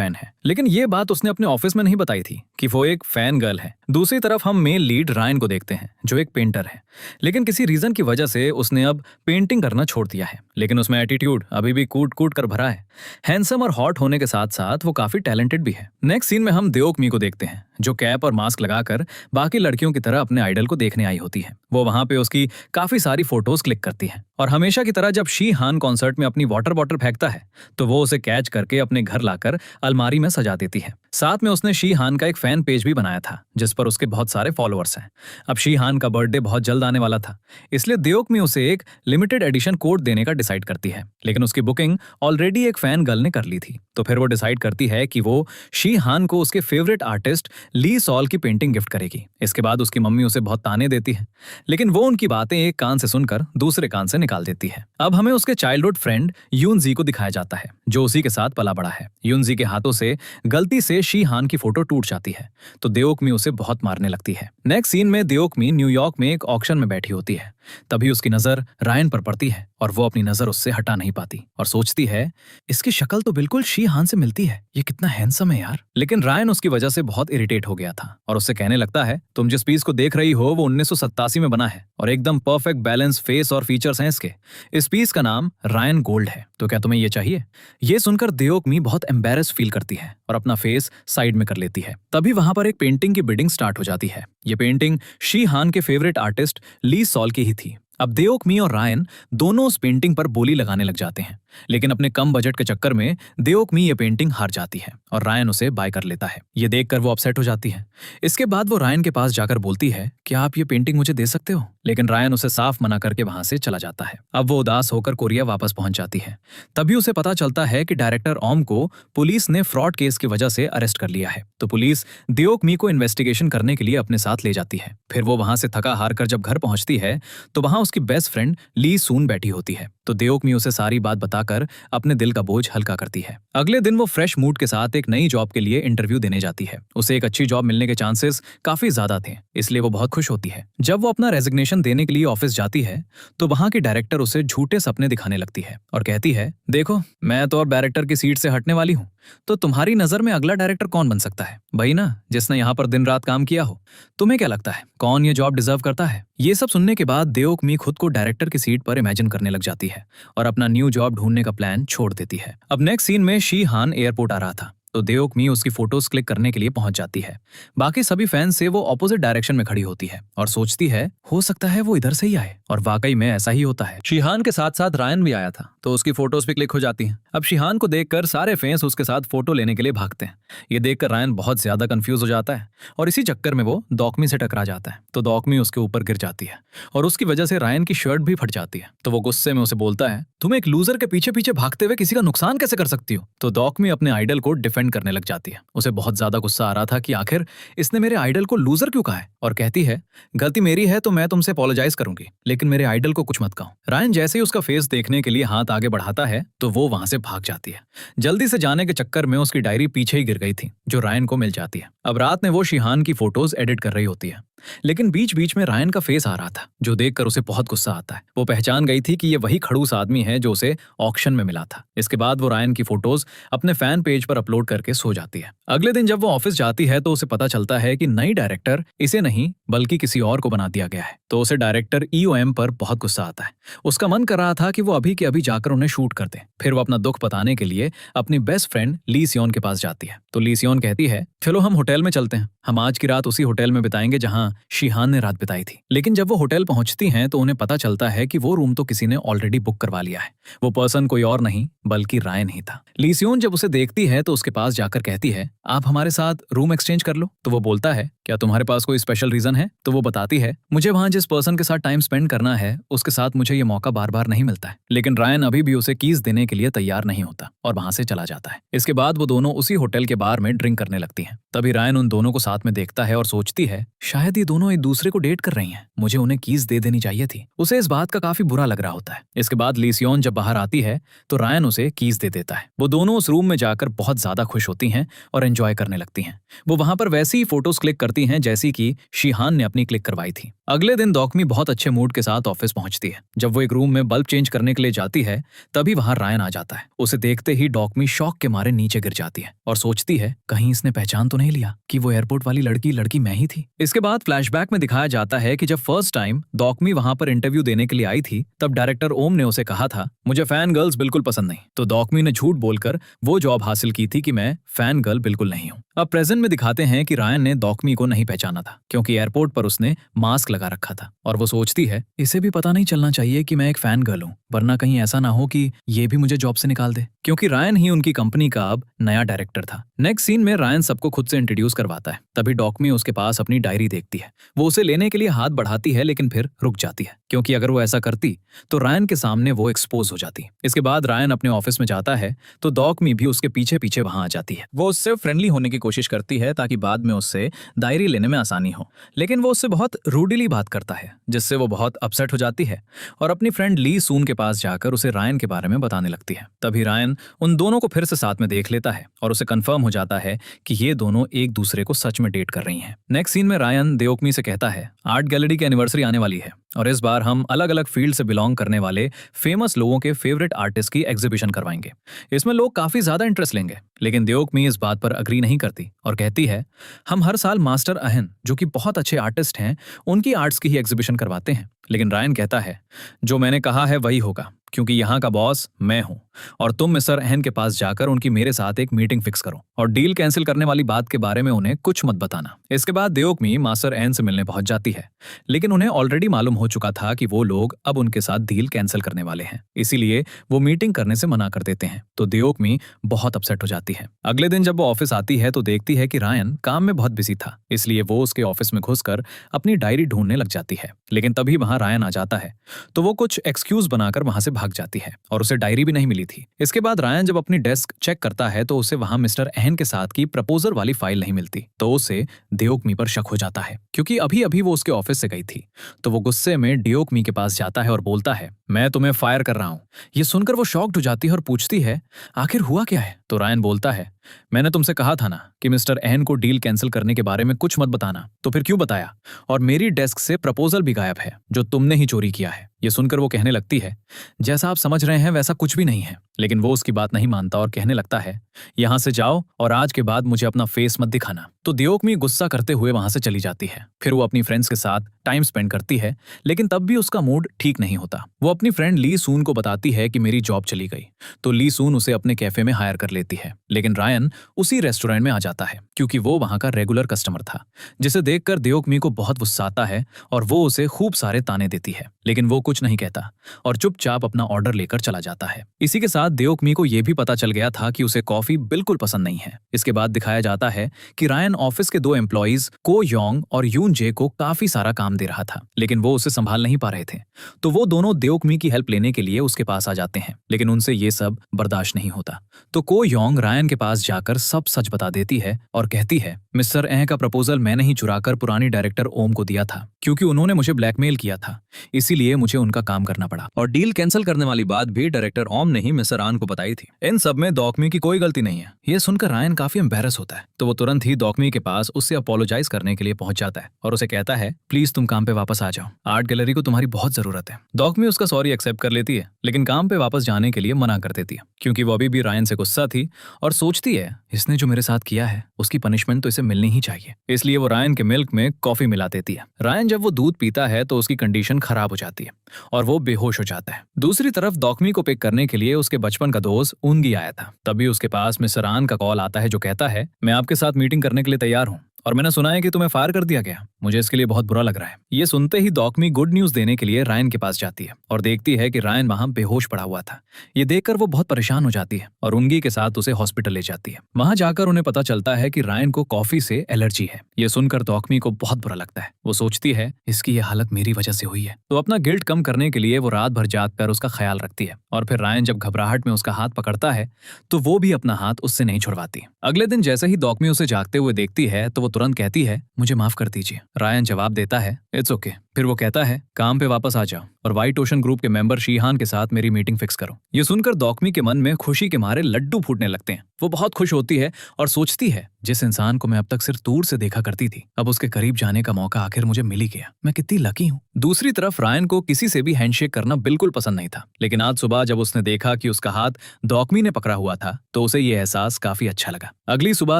Fan है, लेकिन ये बात उसने अपने ऑफिस में नहीं बताई थी कि वो एक फैन गर्ल है। दूसरी तरफ हम मेन लीड रायन को देखते हैं, जो एक पेंटर है, लेकिन किसी रीजन की वजह से उसने अब पेंटिंग करना छोड़ दिया है। लेकिन उसमें एटीट्यूड अभी भी कूट कूट कर भरा है। हैंडसम और हॉट होने के साथ साथ वो काफी टैलेंटेड भी है। नेक्स्ट सीन में हम देओक मी को देखते हैं, जो कैप और मास्क लगाकर बाकी लड़कियों की तरह अपने आइडल को देखने आई होती है। वो वहां पे उसकी काफी सारी फोटोज क्लिक करती है और हमेशा की तरह जब शी हान कॉन्सर्ट में अपनी वाटर बॉटल फेंकता है तो वो उसे कैच करके अपने घर लाकर अलमारी में सजा देती है। साथ में उसने शी हान का एक फैन पेज भी बनाया था जिस पर उसके बहुत सारे फॉलोअर्स हैं। अब शी हान का बर्थडे बहुत जल्द आने वाला था, इसलिए देओक मी उसे एक लिमिटेड एडिशन कोट देने का डिसाइड करती है, लेकिन उसकी बुकिंग ऑलरेडी एक फैन गर्ल ने कर ली थी। तो फिर वो डिसाइड करती है कि वो शी हान को उसके फेवरेट आर्टिस्ट ली सॉल की पेंटिंग गिफ्ट करेगी। इसके बाद उसकी मम्मी उसे बहुत ताने देती है, लेकिन वो उनकी बातें एक कान से सुनकर दूसरे कान से निकाल देती है। अब हमें उसके चाइल्डहुड फ्रेंड यूनजी को दिखाया जाता है, जो उसी के साथ पला बड़ा है। यूनजी के हाथों से गलती से शी हान की फोटो टूट जाती है तो देओक मी उसे बहुत मारने लगती है। नेक्स्ट सीन में देओक मी न्यूयॉर्क में एक ऑक्शन में बैठी होती है। तभी उसकी नजर रायन पर पड़ती है और वो अपनी नजर उससे हटा नहीं पाती और सोचती है, इसकी शक्ल तो बिल्कुल शी हान से मिलती है, ये कितना हैंडसम है यार। लेकिन रायन उसकी वजह से बहुत इरिटेट हो गया था और उससे कहने लगता है, तुम जिस पीस को देख रही हो वो 1987 में बना है और एकदम परफेक्ट बैलेंस फेस और फीचर्स हैं इसके। इस पीस का नाम रायन गोल्ड है, तो क्या तुम्हें ये चाहिए? ये सुनकर देओक मी बहुत एम्बेरस फील करती है और अपना फेस साइड में कर लेती है। तभी वहां पर एक पेंटिंग की बिडिंग स्टार्ट हो जाती है। ये पेंटिंग शी हान के फेवरेट आर्टिस्ट ली सॉल की ही थी। अब देओक मी और रायन दोनों उस पेंटिंग पर बोली लगाने लग जाते हैं, लेकिन अपने कम बजट के चक्कर में देओक मी ये पेंटिंग हार जाती है और रायन उसे बाय कर लेता है। ये देखकर वो अपसेट हो जाती है। इसके बाद वो रायन के पास जाकर बोलती है, क्या आप ये पेंटिंग मुझे दे सकते हो? लेकिन रायन उसे साफ मना करके वहां से चला जाता है। अब वो उदास होकर कोरिया वापस पहुंच जाती है। तभी उसे पता चलता है कि डायरेक्टर ओम को पुलिस ने फ्रॉड केस की वजह से अरेस्ट कर लिया है। तो पुलिस देओक मी को इन्वेस्टिगेशन करने के लिए अपने साथ ले जाती है। फिर वो वहां से थका हार कर जब घर पहुंचती है तो वहां उसकी बेस्ट फ्रेंड ली सून बैठी होती है। तो देओक मी उसे सारी बात बताकर अपने दिल का बोझ हल्का करती है। अगले दिन वो फ्रेश मूड के साथ एक नई जॉब के लिए इंटरव्यू देने जाती है। उसे एक अच्छी जॉब मिलने के चांसेस काफी ज्यादा थे, इसलिए वो बहुत खुश होती है। जब वो अपना रेजिग्नेशन देने के लिए ऑफिस जाती है तो वहां की डायरेक्टर उसे झूठे सपने दिखाने लगती है और कहती है, देखो मैं तो अब डायरेक्टर की सीट से हटने वाली हूँ, तो तुम्हारी नजर में अगला डायरेक्टर कौन बन सकता है? वही ना, जिसने यहाँ पर दिन रात काम किया हो। तुम्हें क्या लगता है कौन ये जॉब डिजर्व करता है? ये सब सुनने के बाद देओक मी खुद को डायरेक्टर की सीट पर इमेजिन करने लग जाती है और अपना न्यू जॉब ढूंढने का प्लान छोड़ देती है। अब नेक्स्ट सीन में शी हान एयरपोर्ट आ रहा था तो देओक मी उसकी फोटोज क्लिक करने के लिए पहुंच जाती है। बाकी सभी फैंस से वो ऑपोजिट डायरेक्शन में खड़ी होती है और सोचती है, हो सकता है वो इधर से ही आए, और वाकई में ऐसा ही होता है। शिहान के साथ साथ रायन भी आया था तो उसकी फोटोज भी क्लिक हो जाती हैं। अब शिहान को देखकर सारे फैंस उसके साथ फोटो लेने के लिए भागते हैं। ये देखकर रायन बहुत ज्यादा कंफ्यूज हो जाता है और इसी चक्कर में वो दौकमी से टकरा जाता है तो दौकमी उसके ऊपर गिर जाती है और उसकी वजह से रायन की शर्ट भी फट जाती है। तो वो गुस्से में उसे बोलता है, तुम एक लूजर के पीछे पीछे भागते हुए किसी का नुकसान कैसे कर सकती हो? तो दौकमी अपने आइडल को डिफेंड करने लग जाती है। उसे बहुत ज्यादा गुस्सा आ रहा था कि आखिर इसने मेरे आइडल को लूजर क्यों कहा है, और कहती है, गलती मेरी है तो मैं तुमसे अपोलोजाइज करूंगी, लेकिन मेरे आइडल को कुछ मत कहो। रायन जैसे ही उसका फेस देखने के लिए हाथ आगे बढ़ाता है तो वो वहां से भाग जाती है। जल्दी से जाने के चक्कर में उसकी डायरी पीछे ही गिर गई थी जो रायन को मिल जाती है। अब रात में वो शिहान की फोटोज एडिट कर रही होती है, लेकिन बीच बीच में रायन का फेस आ रहा था जो देखकर उसे बहुत गुस्सा आता है। वो पहचान गई थी कि ये वही खड़ूस आदमी है जो उसे ऑक्शन में मिला था। इसके बाद वो रायन की फोटोज अपने फैन पेज पर अपलोड करके सो जाती है। अगले दिन जब वो ऑफिस जाती है तो उसे पता चलता है कि नई डायरेक्टर इसे नहीं बल्कि किसी और को बना दिया गया है। तो उसे डायरेक्टर ईओएम पर बहुत गुस्सा आता है। उसका मन कर रहा था कि वो अभी के अभी जाकर उन्हें शूट कर दे। फिर वो अपना दुख बताने के लिए अपनी बेस्ट फ्रेंड ली सियोन के पास जाती है। तो ली सियोन कहती है, चलो हम होटल में चलते हैं, हम आज की रात उसी होटल में बिताएंगे जहां शिहान ने रात बिताई थी। लेकिन जब वो होटल पहुंचती हैं तो उन्हें पता चलता है कि वो रूम तो किसी ने ऑलरेडी बुक करवा लिया है। वो पर्सन कोई और नहीं बल्कि रायन ही था। ली सियोन जब उसे देखती है तो उसके पास जाकर कहती है, आप हमारे साथ रूम एक्सचेंज कर लो। तो वो बोलता है, क्या तुम्हारे पास कोई स्पेशल रीजन है? तो वो बताती है, मुझे वहां जिस पर्सन के साथ टाइम स्पेंड करना है उसके साथ मुझे ये मौका बार बार नहीं मिलता है। लेकिन रायन अभी भी उसे कीज देने के लिए तैयार नहीं होता और वहां से चला जाता है। इसके बाद वो दोनों उसी होटल के बार में ड्रिंक करने लगती हैं। तभी रायन उन दोनों को साथ में देखता है और सोचती है, शायद ये ये दोनों एक दूसरे को डेट कर रही हैं, मुझे उन्हें कीज दे देनी चाहिए थी। उसे इस बात का काफी बुरा लग रहा होता है। इसके बाद ली सियोन जब बाहर आती है तो रायन उसे कीज दे देता है। वो दोनों उस रूम में जाकर बहुत ज्यादा खुश होती हैं और एंजॉय करने लगती हैं। वो वहां पर वैसी ही फोटोज क्लिक करती हैं जैसी कि शीहान ने अपनी क्लिक करवाई थी। अगले दिन दौकमी बहुत अच्छे मूड के साथ ऑफिस पहुंचती है। जब वो एक रूम में बल्ब चेंज करने के लिए जाती है तभी वहां रायन आ जाता है। उसे देखते ही दौकमी शॉक के मारे नीचे गिर जाती है और सोचती है कहीं इसने पहचान तो नहीं लिया कि वो एयरपोर्ट वाली लड़की मैं ही थी। इसके बाद फ्लैशबैक में दिखाया जाता है कि जब फर्स्ट टाइम दौकमी वहां पर इंटरव्यू देने के लिए आई थी तब डायरेक्टर ओम ने उसे कहा था मुझे फैन गर्ल्स बिल्कुल पसंद नहीं। तो दौकमी ने झूठ बोलकर वो जॉब हासिल की थी कि मैं फैन गर्ल बिल्कुल नहीं हूँ। अब प्रेजेंट में दिखाते हैं कि रायन ने दौकमी को नहीं पहचाना था क्योंकि एयरपोर्ट पर उसने मास्क लगा रखा था और वो सोचती है इसे भी पता नहीं चलना चाहिए कि मैं एक फैन गर्ल हूँ, वरना कहीं ऐसा ना हो कि ये भी मुझे जॉब से निकाल दे, क्योंकि रायन ही उनकी कंपनी का अब नया डायरेक्टर था। नेक्स्ट सीन में रायन सबको खुद से इंट्रोड्यूस करवाता है। तभी दौकमी उसके पास अपनी डायरी देखती है। वो उसे लेने के लिए हाथ बढ़ाती है लेकिन फिर रुक जाती है क्योंकि अगर वो ऐसा करती तो रायन के सामने वो एक्सपोज हो जाती। इसके बाद रायन अपने ऑफिस में जाता है तो दौकमी भी उसके पीछे पीछे वहां आ जाती है। वो उससे फ्रेंडली होने की कोशिश करती है ताकि बाद में उससे डायरी लेने में आसानी हो, लेकिन वो उससे बहुत रूडली बात करता है जिससे वो बहुत अपसेट हो जाती है और अपनी फ्रेंड ली सून के पास जाकर उसे रायन के बारे में बताने लगती है। तभी रायन उन दोनों को फिर से साथ में देख लेता है और उसे कंफर्म हो जाता है कि ये दोनों एक दूसरे को सच में डेट कर रही हैं। नेक्स्ट सीन में रायन दौकमी से कहता है आर्ट गैलरी की एनिवर्सरी आने वाली है और इस बार हम अलग अलग फील्ड से बिलोंग करने वाले फेमस लोगों के फेवरेट आर्टिस्ट की एग्जीबिशन करवाएंगे। इसमें लोग काफी ज्यादा इंटरेस्ट लेंगे, लेकिन दौकमी इस बात पर अग्री नहीं करती और कहती है हम हर साल मास्टर अहन जो कि बहुत अच्छे आर्टिस्ट हैं उनकी आर्ट्स की ही एग्जीबिशन करवाते हैं। लेकिन रायन कहता है जो मैंने कहा है वही होगा क्योंकि यहाँ का बॉस मैं हूँ और तुम मिस्टर अहन के पास जाकर उनकी मेरे साथ एक मीटिंग फिक्स करो और डील कैंसिल करने वाली बात के बारे में उन्हें कुछ मत बताना। इसके बाद दौकमी मास्टर अहन से मिलने पहुंच जाती है, लेकिन उन्हें ऑलरेडी मालूम हो चुका था कि वो लोग अब उनके साथ डील कैंसिल करने वाले हैं, इसीलिए वो मीटिंग करने से मना कर देते हैं। तो दौकमी बहुत अपसेट हो जाती है। अगले दिन जब वो ऑफिस आती है तो देखती है कि रायन काम में बहुत बिजी था, इसलिए वो उसके ऑफिस में घुसकर अपनी डायरी ढूंढने लग जाती है। लेकिन तभी वहां रायन आ जाता है तो वो कुछ एक्सक्यूज बनाकर वहां से भाग जाती है और उसे डायरी भी नहीं मिली थी। इसके बाद रायन जब अपनी डेस्क चेक करता है तो उसे वहां मिस्टर अहन के साथ की प्रपोजल वाली फाइल नहीं मिलती। तो उसे दौकमी पर शक हो जाता है क्योंकि अभी अभी वो उसके ऑफिस से गई थी। तो वो गुस्से में दौकमी के पास जाता है और बोलता है मैं तुम्हें फायर कर रहा हूँ। ये सुनकर वो शॉक्ड हो जाती है और पूछती है आखिर हुआ क्या है। तो रायन बोलता है मैंने तुमसे कहा था ना कि मिस्टर अहन को डील कैंसिल करने के बारे में कुछ मत बताना, तो फिर क्यों बताया? और मेरी डेस्क से प्रपोजल भी गायब है जो तुमने ही चोरी किया है। ये सुनकर वो कहने लगती है जैसा आप समझ रहे हैं वैसा कुछ भी नहीं है, लेकिन वो उसकी बात नहीं मानता और कहने लगता है यहां से जाओ और आज के बाद मुझे अपना फेस मत दिखाना। तो दौकमी गुस्सा करते हुए वहां से चली जाती है। फिर वो अपनी फ्रेंड्स के साथ टाइम स्पेंड करती है, लेकिन तब भी उसका मूड ठीक नहीं होता। वो अपनी फ्रेंड ली सून को बताती है कि मेरी जॉब चली गई, तो ली सून उसे अपने कैफे में हायर कर लेती है। लेकिन रायन उसी रेस्टोरेंट में आ जाता है क्योंकि वो वहां का रेगुलर कस्टमर था, जिसे देखकर दौकमी को बहुत गुस्सा आता है और वो उसे खूब सारे ताने देती है, लेकिन वो कुछ नहीं कहता और चुपचाप अपना ऑर्डर लेकर चला जाता है। इसी के साथ दौकमी को यह भी पता चल गया था कि उसे कॉफी बिल्कुल पसंद नहीं है। इसके बाद दिखाया जाता है कि रायन ऑफिस के 2 एम्प्लॉइज को योंग और यून जे को काफी सारा काम दे रहा था, लेकिन वो उसे संभाल नहीं पा रहे थे। तो वो दोनों दौकमी की हेल्प लेने के लिए उसके पास आ जाते हैं, लेकिन उनसे ये सब बर्दाश्त नहीं होता। तो को योंग रायन के पास जाकर सब सच बता देती है और कहती है मिस्टर अह का प्रपोजल मैंने ही चुराकर पुरानी डायरेक्टर ओम को दिया था क्योंकि उन्होंने मुझे ब्लैकमेल किया था, इसीलिए मुझे उनका काम करना पड़ा और डील कैंसिल करने वाली बात भी डायरेक्टर ओम ने ही मिस्टर आन को बताई थी। इन सब में दौकमी की कोई गलती नहीं है। ये सुनकर रायन काफी एम्बैरस होता है, तो वो तुरंत ही दौकमी के पास उससे अपोलोजाइज करने के लिए पहुंच जाता है और उसे कहता है प्लीज तुम काम पे वापस आ जाओ, आर्ट गैलरी को तुम्हारी बहुत जरूरत है। दौकमी उसका सॉरी एक्सेप्ट कर लेती है, लेकिन काम पे वापस जाने के लिए मना कर देती है क्योंकि वो अभी भी रायन से गुस्सा थी और सोचती है इसने जो मेरे साथ किया है उसकी पनिशमेंट तो इसे मिलनी ही चाहिए। इसलिए वो रायन के मिल्क में कॉफी मिला देती है। रायन जब वो दूध पीता है तो उसकी कंडीशन खराब हो जाती है और वो बेहोश हो जाता है। दूसरी तरफ दौकमी को पिक करने के लिए उसके बचपन का दोस्त उनगी आया था। तभी उसके पास मिस्टर आन का कॉल आता है जो कहता है मैं आपके साथ मीटिंग करने के लिए तैयार हूँ और मैंने सुना है कि तुम्हें फायर कर दिया गया, मुझे इसके लिए बहुत बुरा लग रहा है। ये सुनते ही दौकमी गुड न्यूज देने के लिए रायन के पास जाती है और देखती है कि रायन वहां बेहोश पड़ा हुआ था। ये देखकर वो बहुत परेशान हो जाती है और उनगी के साथ उसे हॉस्पिटल ले जाती है। वहां जाकर उन्हें पता चलता है कि रायन को कॉफी से एलर्जी है। ये सुनकर दौकमी को बहुत बुरा लगता है। वो सोचती है इसकी ये हालत मेरी वजह से हुई है। तो अपना गिल्ट कम करने के लिए वो रात भर जाग कर उसका ख्याल रखती है और फिर रायन जब घबराहट में उसका हाथ पकड़ता है तो वो भी अपना हाथ उससे नहीं छुड़वाती। अगले दिन जैसे ही दौकमी उसे जागते हुए देखती है तो वो तुरंत कहती है मुझे माफ कर दीजिए। रायन जवाब देता है इट्स ओके। फिर वो कहता है काम पे वापस आ जाओ और व्हाइट ओशन ग्रुप के मेंबर शीहान के साथ मेरी मीटिंग फिक्स करो। ये सुनकर दौकमी के मन में खुशी के मारे लड्डू फूटने लगते हैं। वो बहुत खुश होती है और सोचती है जिस इंसान को मैं अब तक सिर्फ दूर से देखा करती थी अब उसके करीब जाने का मौका आखिर मुझे मिल ही गया। मैं कितनी लकी हूँ। दूसरी तरफ रायन को किसी से भी हैंडशेक करना बिल्कुल पसंद नहीं था, लेकिन आज सुबह जब उसने देखा कि उसका हाथ दौकमी ने पकड़ा हुआ था तो उसे ये एहसास काफी अच्छा लगा। अगली सुबह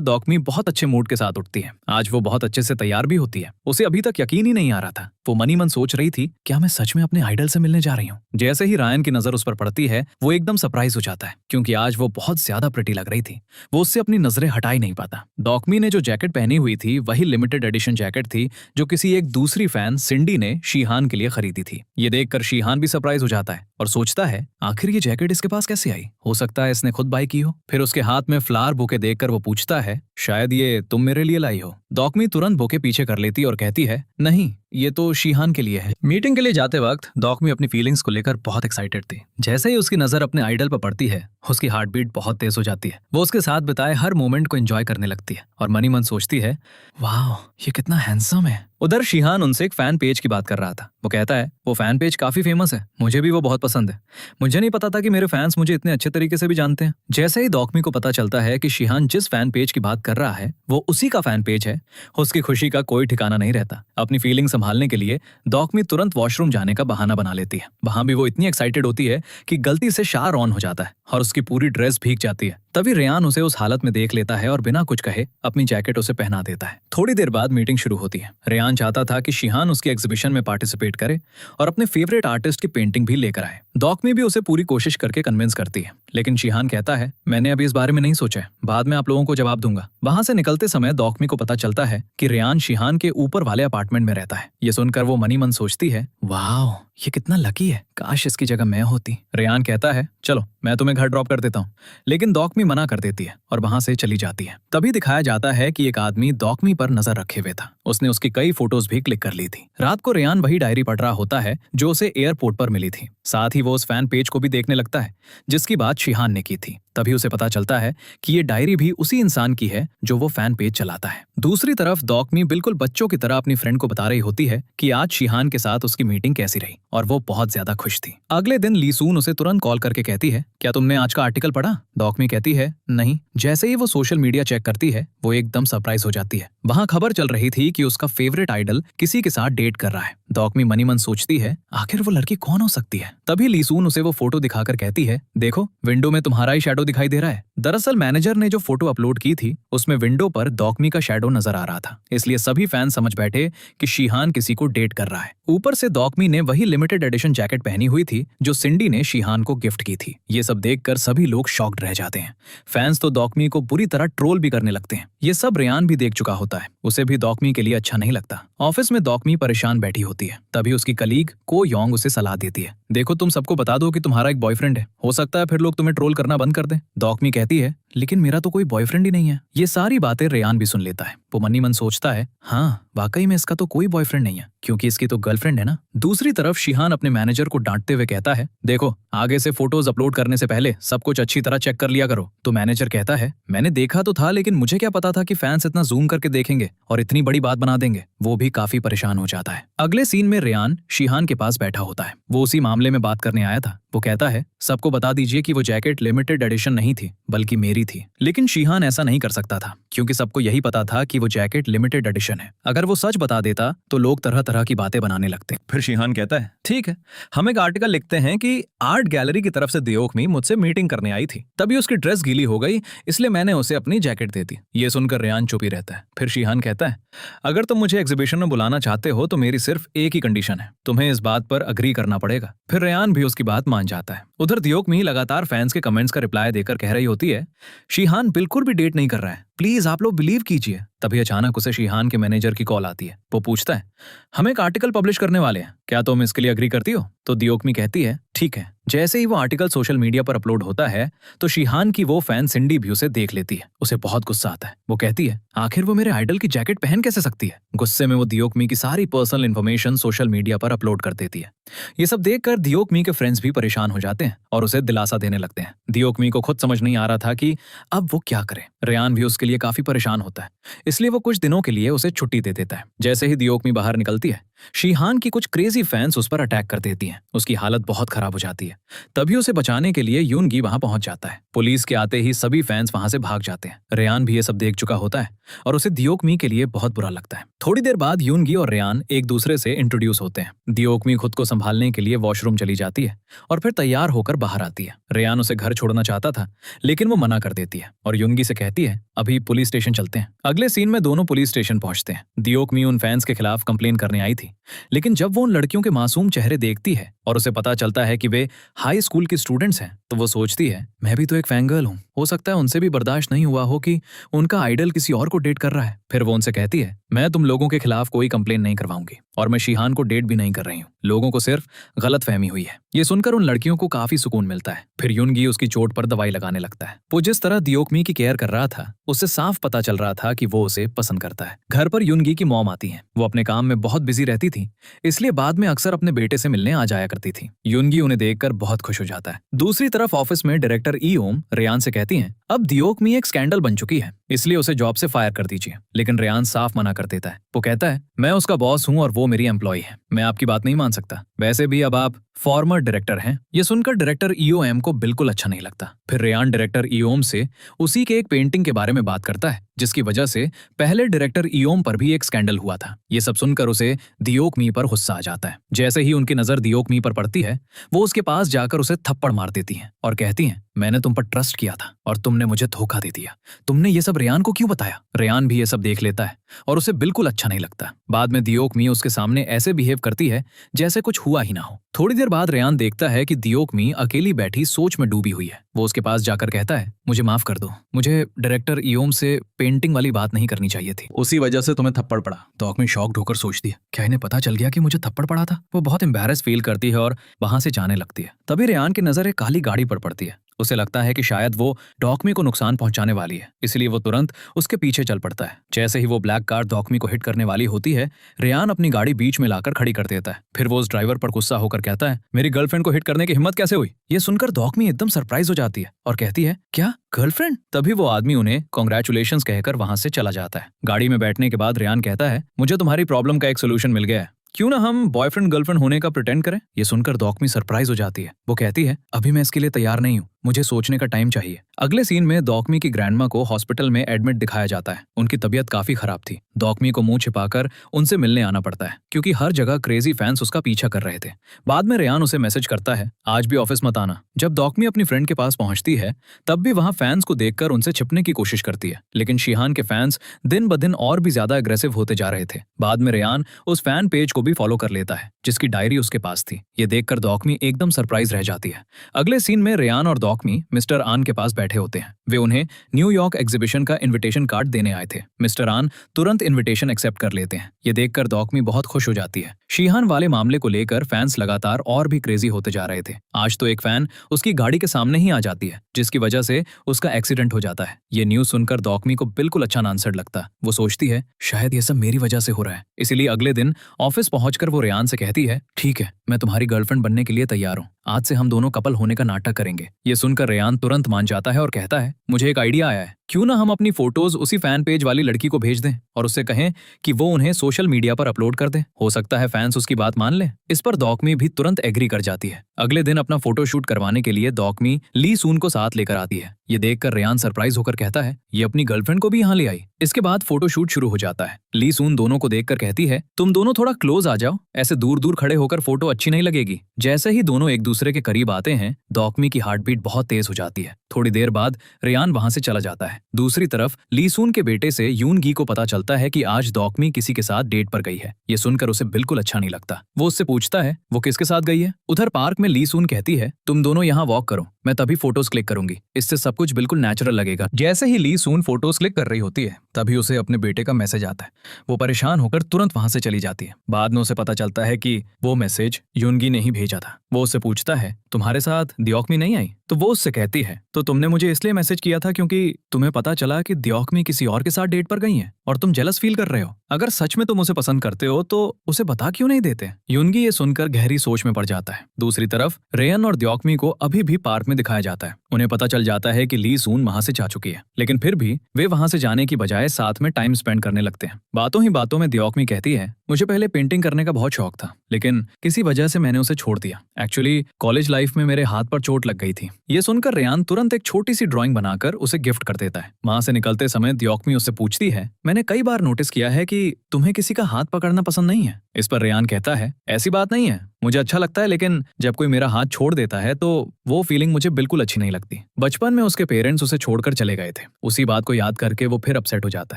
दौकमी बहुत अच्छे मूड के साथ उठती है। आज वो बहुत अच्छे से तैयार भी होती है। उसे अभी तक यकीन ही नहीं आ रहा था। वो मनी मन सोच रही थी क्या मैं सच में अपने आइडल से मिलने जा रही हूँ। जैसे ही रायन की नजर उस पर पड़ती है वो एकदम सरप्राइज हो जाता है क्योंकि आज वो बहुत ज्यादा प्रिटी लग रही थी। वो उससे अपनी नजरें हटा ही नहीं पाता। दौकमी ने जो जैकेट पहनी हुई थी वही लिमिटेड एडिशन जैकेट थी जो किसी एक दूसरी फैन सिंडी ने शीहान के लिए खरीदी थी। ये देखकर शीहान भी सरप्राइज हो जाता है और सोचता है आखिर ये जैकेट इसके पास कैसे आई। हो सकता है इसने खुद बाय की हो। फिर उसके हाथ में फ्लावर बुके देखकर वो पूछता है शायद ये तुम मेरे लिए लाई हो। दौकमी तुरंत बुके पीछे कर लेती और कहती है नहीं ये तो शीहान के लिए है। मीटिंग के लिए जाते वक्त दौकमी अपनी फीलिंग्स को लेकर बहुत एक्साइटेड थी। जैसे ही उसकी नजर अपने आइडल पर पड़ती है उसकी हार्ट बीट बहुत तेज हो जाती है। वो उसके साथ बिताए हर मोमेंट को एंजॉय करने लगती है और मनी मन सोचती है वाह ये कितना हैंडसम है। उधर शीहान उनसे एक फैन पेज की बात कर रहा था। वो कहता है वो फैन पेज काफी फेमस है, मुझे भी वो बहुत पसंद है। मुझे नहीं पता था कि मेरे फैंस मुझे इतने अच्छे तरीके से भी जानते हैं। जैसे ही दौकमी को पता चलता है कि शीहान जिस फैन पेज की बात कर रहा है वो उसी का फैन पेज है, उसकी खुशी का कोई ठिकाना नहीं रहता। अपनी फीलिंग संभालने के लिए दौकमी तुरंत वॉशरूम जाने का बहाना बना लेती है। वहां भी वो इतनी एक्साइटेड होती है कि गलती से शावर ऑन हो जाता है और उसकी पूरी ड्रेस भीग जाती है। तभी रेयान उसे उस हालत में देख लेता है और बिना कुछ कहे अपनी जैकेट उसे पहना देता है। थोड़ी देर बाद मीटिंग शुरू होती है। रेयान चाहता था कि शीहान उसकी एग्जीबिशन में पार्टिसिपेट करे और अपने फेवरेट आर्टिस्ट की पेंटिंग भी लेकर आए। दौकमी भी उसे पूरी कोशिश करके कन्विंस करती है, लेकिन शीहान कहता है मैंने अभी इस बारे में नहीं सोचा है, बाद में आप लोगों को जवाब दूंगा। वहां से निकलते समय दौकमी को पता चलता है कि रेयान शीहान के ऊपर वाले अपार्टमेंट में रहता है। ये सुनकर वो मनी मन सोचती है वाह ये कितना लकी है, काश इसकी जगह मैं होती। रेयान कहता है चलो मैं तुम्हें घर ड्रॉप कर देता हूँ, लेकिन दौकमी मना कर देती है और वहां से चली जाती है। तभी दिखाया जाता है कि एक आदमी दौकमी पर नजर रखे हुए था। उसने उसकी कई फोटोज भी क्लिक कर ली थी। रात को रेयान वही डायरी पढ़ रहा होता है जो उसे एयरपोर्ट पर मिली थी। साथ ही वो उस फैन पेज को भी देखने लगता है जिसकी बात शीहान ने की थी। तभी उसे पता चलता है कि ये डायरी भी उसी इंसान की है जो वो फैन पेज चलाता है। दूसरी तरफ दौकमी बिल्कुल बच्चों की तरह अपनी फ्रेंड को बता रही होती है कि आज शीहान के साथ उसकी मीटिंग कैसी रही और वो बहुत ज्यादा खुश थी। अगले दिन लीसून उसे तुरंत कॉल करके कहती है क्या तुमने आज का आर्टिकल पढ़ा? दौकमी कहती है नहीं। जैसे ही वो सोशल मीडिया चेक करती है वो एकदम सरप्राइज हो जाती है। वहां खबर चल रही थी कि उसका फेवरेट आइडल किसी के साथ डेट कर रहा है। दौकमी मनी मन सोचती है आखिर वो लड़की कौन हो सकती है। तभी लीसून उसे वो फोटो दिखाकर कहती है देखो विंडो में तुम्हारा ही शैडो दिखाई दे रहा है। दरअसल मैनेजर ने जो फोटो अपलोड की थी उसमें विंडो पर दौकमी का शैडो नजर आ रहा था, इसलिए सभी फैन समझ बैठे कि शीहान किसी को डेट कर रहा है। ऊपर से दौकमी ने वही लिमिटेड एडिशन जैकेट पहनी हुई थी जो सिंडी ने शीहान को गिफ्ट की थी। ये सब देखकर सभी लोग शॉक्ड रह जाते हैं। फैंस तो दौकमी को बुरी तरह ट्रोल भी करने लगते हैं। ये सब रेयान भी देख चुका होता है। उसे भी दौकमी के लिए अच्छा नहीं लगता। ऑफिस में दौकमी परेशान बैठी होती है। तभी उसकी कलीग को योंग उसे सलाह देती है देखो तुम सबको बता दो कि तुम्हारा एक बॉयफ्रेंड है, हो सकता है फिर लोग तुम्हें ट्रोल करना बंद कर दें। दौकमी कहती है लेकिन मेरा तो कोई बॉयफ्रेंड ही नहीं है। ये सारी बातें रेयान भी सुन लेता है। वो मनी मन सोचता है हाँ वाकई में इसका तो कोई बॉयफ्रेंड नहीं है क्योंकि इसकी तो गर्लफ्रेंड है ना। दूसरी तरफ शीहान अपने मैनेजर को डांटते हुए कहता है देखो आगे से फोटोज अपलोड करने से पहले सब कुछ अच्छी तरह चेक कर लिया करो। तो मैनेजर कहता है मैंने देखा तो था लेकिन मुझे क्या पता था कि फैंस इतना जूम करके देखेंगे और इतनी बड़ी बात बना देंगे। वो भी काफी परेशान हो जाता है। अगले सीन में रेयान शीहान के पास बैठा होता है। वो उसी मामले में बात करने आया था। वो कहता है सबको बता दीजिए कि वो जैकेट लिमिटेड एडिशन नहीं थी बल्कि मेरी थी। लेकिन शीहान ऐसा नहीं कर सकता था क्योंकि सबको यही पता था कि वो जैकेट लिमिटेड एडिशन है। अगर वो सच बता देता तो लोग तरह तरह की बातें बनाने लगते। फिर शीहान कहता है ठीक है हम एक आर्टिकल लिखते हैं कि आर्ट गैलरी की तरफ से दौकमी मुझसे मीटिंग करने आई थी, तभी उसकी ड्रेस गीली हो गई इसलिए मैंने उसे अपनी जैकेट दे दी। ये सुनकर रेयान चुप ही रहता है। फिर शीहान कहता है अगर तुम मुझे एग्जीबिशन में बुलाना चाहते हो तो मेरी सिर्फ एक ही कंडीशन है, तुम्हें इस बात पर अग्री करना पड़ेगा। फिर रेयान भी उसकी बात मान जाता है। उधर दियोक मी लगातार फैंस के कमेंट्स का रिप्लाई देकर कह रही होती है, शीहान बिल्कुल भी डेट नहीं कर रहा है, प्लीज आप लोग बिलीव कीजिए। तभी अचानक उसे शीहान के मैनेजर की कॉल आती है। वो पूछता है, हम एक आर्टिकल पब्लिश करने वाले हैं, क्या तुम इसके लिए अग्री करती हो? तो दियोक मी कहती है, ठीक है। जैसे ही वो आर्टिकल सोशल मीडिया पर अपलोड होता है तो शीहान की वो फैन सिंडी भी उसे देख लेती है। उसे बहुत गुस्सा आता है। वो कहती है, आखिर वो मेरे आइडल की जैकेट पहन कैसे सकती है? गुस्से में वो दियोक मी की सारी पर्सनल इन्फॉर्मेशन सोशल मीडिया पर अपलोड कर देती है। ये सब देखकर दियोक मी के फ्रेंड्स भी परेशान हो जाते हैं और उसे दिलासा देने लगते हैं। दियोक मी को खुद समझ नहीं आ रहा था कि अब वो क्या करे। रेयान भी उसके लिए काफी परेशान होता है, इसलिए वो कुछ दिनों के लिए उसे छुट्टी दे देता है। जैसे ही दियोक मी बाहर निकलती है, शीहान की कुछ क्रेजी फैंस उस पर अटैक कर देती हैं। उसकी हालत बहुत खराब हो जाती है। तभी उसे बचाने के लिए यूनगी वहां पहुंच जाता है। पुलिस के आते ही सभी फैंस वहां से भाग जाते हैं। रेयान भी ये सब देख चुका होता है और उसे दियोक मी के लिए बहुत बुरा लगता है। थोड़ी देर बाद यूनगी और रेयान एक दूसरे से इंट्रोड्यूस होते हैं। दियोक मी खुद को संभालने के लिए वॉशरूम चली जाती है और फिर तैयार होकर बाहर आती है। रेयान उसे घर छोड़ना चाहता था, लेकिन वो मना कर देती है और यूनगी से कहती है, अभी पुलिस स्टेशन चलते हैं। अगले सीन में दोनों पुलिस स्टेशन पहुंचते हैं। दियोक मी उन फैंस के खिलाफ कंप्लेन करने आई थी, लेकिन जब वो उन लड़कियों के मासूम चेहरे देखती है और उसे पता चलता है कि वे हाई स्कूल की स्टूडेंट्स हैं, तो वो सोचती है, मैं भी तो एक फैंगर्ल हूँ, हो सकता है उनसे भी बर्दाश्त नहीं हुआ हो कि उनका आइडल किसी और को डेट कर रहा है। फिर वो उनसे कहती है, मैं तुम लोगों के खिलाफ कोई कंप्लेन नहीं करवाऊंगी और मैं शीहान को डेट भी नहीं कर रही हूँ। लोगों को सिर्फ गलतफहमी हुई है। ये सुनकर उन लड़कियों को काफी सुकून मिलता है। फिर यूनगी उसकी चोट पर दवाई लगाने लगता है। वो जिस तरह दियोक मी की केयर कर रहा था, उससे साफ पता चल रहा था कि वो उसे पसंद करता है। घर पर यूनगी की मॉम आती है। वो अपने काम में बहुत बिजी रहती थी, इसलिए बाद में अक्सर अपने बेटे से मिलने आ जाया करती थी। यूनगी उन्हें देखकर बहुत खुश हो जाता है। दूसरी तरफ ऑफिस में डायरेक्टर ईओम रेयान से कहती हैं, अब दियोक मी एक स्कैंडल बन चुकी है, इसलिए उसे जॉब से फायर कर दीजिए। लेकिन रेयान साफ मना कर देता है। वो कहता है, मैं उसका बॉस हूँ और वो मेरी एम्प्लॉय है, मैं आपकी बात नहीं मान सकता। वैसे भी अब आप फॉर्मर डायरेक्टर हैं। ये सुनकर डायरेक्टर ईओएम को बिल्कुल अच्छा नहीं लगता। फिर रेयान डायरेक्टर ईओम से उसी के एक पेंटिंग के बारे में बात करता है, जिसकी वजह से पहले डायरेक्टर ईओम पर भी एक स्कैंडल हुआ था। ये सब सुनकर उसे दियोक मी पर गुस्सा आ जाता है। जैसे ही उनकी नजर दियोक मी पर पड़ती है, वो उसके पास जाकर उसे थप्पड़ मार देती हैं और कहती हैं, मैंने तुम पर ट्रस्ट किया था और तुमने मुझे धोखा दे दिया। तुमने ये सब रेयान को क्यों बताया? रेयान भी ये सब देख लेता है और उसे बिल्कुल अच्छा नहीं लगता। बाद में दियोक मी उसके सामने ऐसे बिहेव करती है जैसे कुछ हुआ ही ना हो। थोड़ी देर बाद रेयान देखता है कि दियोक मी अकेली बैठी सोच में डूबी हुई है। वो उसके पास जाकर कहता है, मुझे माफ कर दो, मुझे डायरेक्टर ईओम से पेंटिंग वाली बात नहीं करनी चाहिए थी, उसी वजह से तुम्हें थप्पड़ पड़ा। दियोक मी शॉक्ड होकर सोचती है, क्या इन्हें पता चल गया कि मुझे थप्पड़ पड़ा था? वो बहुत एम्बैरेस फील करती है और वहां से जाने लगती है। तभी रेयान की नजर एक काली गाड़ी पर पड़ती है। उसे लगता है कि शायद वो डॉकमी को नुकसान पहुंचाने वाली है, इसलिए वो तुरंत उसके पीछे चल पड़ता है। जैसे ही वो ब्लैक कार डॉकमी को हिट करने वाली होती है, रेयान अपनी गाड़ी बीच में लाकर खड़ी कर देता है। फिर वो उस ड्राइवर पर गुस्सा होकर कहता है, मेरी गर्लफ्रेंड को हिट करने की हिम्मत कैसे हुई? ये सुनकर डॉकमी एकदम सरप्राइज हो जाती है और कहती है, क्या गर्लफ्रेंड? तभी वो आदमी उन्हें कॉन्ग्रेचुलेशंस कहकर वहां से चला जाता है। गाड़ी में बैठने के बाद रेयान कहता है, मुझे तुम्हारी प्रॉब्लम का एक सोल्यूशन मिल गया है, क्यों ना हम बॉयफ्रेंड गर्लफ्रेंड होने का प्रिटेंड करें? ये सुनकर डॉकमी सरप्राइज हो जाती है। वो कहती है, अभी मैं इसके लिए तैयार नहीं हूँ, मुझे सोचने का टाइम चाहिए। अगले सीन में डॉकमी की ग्रैंडमा को हॉस्पिटल में एडमिट दिखाया जाता है। उनकी तबीयत काफी खराब थी। डॉकमी को मुंह छिपाकर उनसे मिलने आना पड़ता है, क्योंकि हर जगह क्रेजी फैंस उसका पीछा कर रहे थे। बाद में रेयान उसे मैसेज करता है, आज भी ऑफिस मत आना। जब डॉकमी अपनी फ्रेंड के पास पहुंचती है, तब भी वहां फैंस को देखकर उनसे छिपने की कोशिश करती है, लेकिन शीहान के फैंस दिन ब दिन और भी ज्यादा अग्रेसिव होते जा रहे थे। बाद में रेयान उस फैन पेज को भी फॉलो कर लेता है, जिसकी डायरी उसके पास थी। ये देखकर डॉकमी एकदम सरप्राइज रह जाती है। अगले सीन में रेयान और डॉकमी मिस्टर आन के पास बैठे होते हैं। वे उन्हें न्यूयॉर्क एग्जीबिशन का इनविटेशन कार्ड देने आए थे। मिस्टर आन तुरंत इनविटेशन एक्सेप्ट कर लेते हैं। ये देखकर डॉकमी बहुत खुश हो जाती है। शीहान वाले मामले को लेकर फैंस लगातार और भी क्रेजी होते जा रहे थे। आज तो एक फैन उसकी गाड़ी के सामने ही आ जाती है, जिसकी वजह से उसका एक्सीडेंट हो जाता है। ये न्यूज सुनकर डॉकमी को बिल्कुल अच्छा आंसर लगता। वो सोचती है, शायद ये सब मेरी वजह से हो रहा है। इसीलिए अगले दिन ऑफिस पहुंचकर वो रेयान से कहती है, ठीक है, मैं तुम्हारी गर्लफ्रेंड बनने के लिए तैयार हूँ। आज से हम दोनों कपल होने का नाटक करेंगे। ये सुनकर रेयान तुरंत मान जाता है और कहता है, मुझे एक आइडिया आया है, क्यों ना हम अपनी फोटोज उसी फैन पेज वाली लड़की को भेज दें और उससे कहें कि वो उन्हें सोशल मीडिया पर अपलोड कर दे। हो सकता है फैंस उसकी बात मान ले। इस पर डॉकमी भी तुरंत एग्री कर जाती है। अगले दिन अपना फोटो शूट करवाने के लिए डॉकमी ली सून को साथ लेकर आती है। ये देखकर रेयान सरप्राइज होकर कहता है, ये अपनी गर्लफ्रेंड को भी यहाँ ले आई। इसके बाद फोटो शूट शुरू हो जाता है। ली सून दोनों को देखकर कहती है, तुम दोनों थोड़ा क्लोज आ जाओ, ऐसे दूर दूर खड़े होकर फोटो अच्छी नहीं लगेगी। जैसे ही दोनों एक दूसरे दूसरे के करीब आते हैं, डॉकमी की हार्ट बीट बहुत तेज हो जाती है। थोड़ी देर बाद रेयान वहां से चला जाता है। दूसरी तरफ लीसून के बेटे से यूनगी को पता चलता है कि आज डॉकमी किसी के साथ डेट पर गई है। ये सुनकर उसे बिल्कुल अच्छा नहीं लगता। वो उससे पूछता है वो किसके साथ गई है। उधर पार्क में लीसून कहती है तुम दोनों यहाँ वॉक करो, मैं तभी फोटोज क्लिक करूंगी, इससे सब कुछ बिल्कुल नेचुरल लगेगा। जैसे ही लीसून फोटोज क्लिक कर रही होती है तभी उसे अपने बेटे का मैसेज आता है। वो परेशान होकर तुरंत वहां से चली जाती है। बाद में उसे पता चलता है कि वो मैसेज यूनगी ने ही भेजा था। वो उससे पूछता है तुम्हारे साथ दियोकमी नहीं आई? तो वो उससे कहती है तो तुमने मुझे इसलिए मैसेज किया था क्योंकि तुम्हें पता चला कि दियोकमी किसी और के साथ डेट पर गई है और तुम जेलस फील कर रहे हो। अगर सच में तुम उसे पसंद करते हो तो उसे बता क्यों नहीं देते? यूनगी ये सुनकर गहरी सोच में पड़ जाता है। दूसरी तरफ रेयन और दियोकमी को अभी भी पार्क में दिखाया जाता है। उन्हें पता चल जाता है कि लीसून वहां से जा चुकी है, लेकिन फिर भी वे वहां से जाने की बजाय साथ में टाइम स्पेंड करने लगते हैं। बातों ही बातों में दियोकमी कहती है मुझे पहले पेंटिंग करने का बहुत शौक था, लेकिन किसी वजह से मैंने उसे छोड़ दिया। एक्चुअली कॉलेज लाइफ में मेरे हाथ पर चोट लग गई थी। ये सुनकर रेयान तुरंत एक छोटी सी ड्राइंग बनाकर उसे गिफ्ट कर देता है। वहां से निकलते समय दियोकमी उससे पूछती है मैंने कई बार नोटिस किया है कि तुम्हें किसी का हाथ पकड़ना पसंद नहीं है। इस पर रेयान कहता है ऐसी बात नहीं है, मुझे अच्छा लगता है, लेकिन जब कोई मेरा हाथ छोड़ देता है तो वो फीलिंग मुझे बिल्कुल अच्छी नहीं लगती। बचपन में उसके पेरेंट्स उसे छोड़कर चले गए थे। उसी बात को याद करके वो फिर अपसेट हो जाता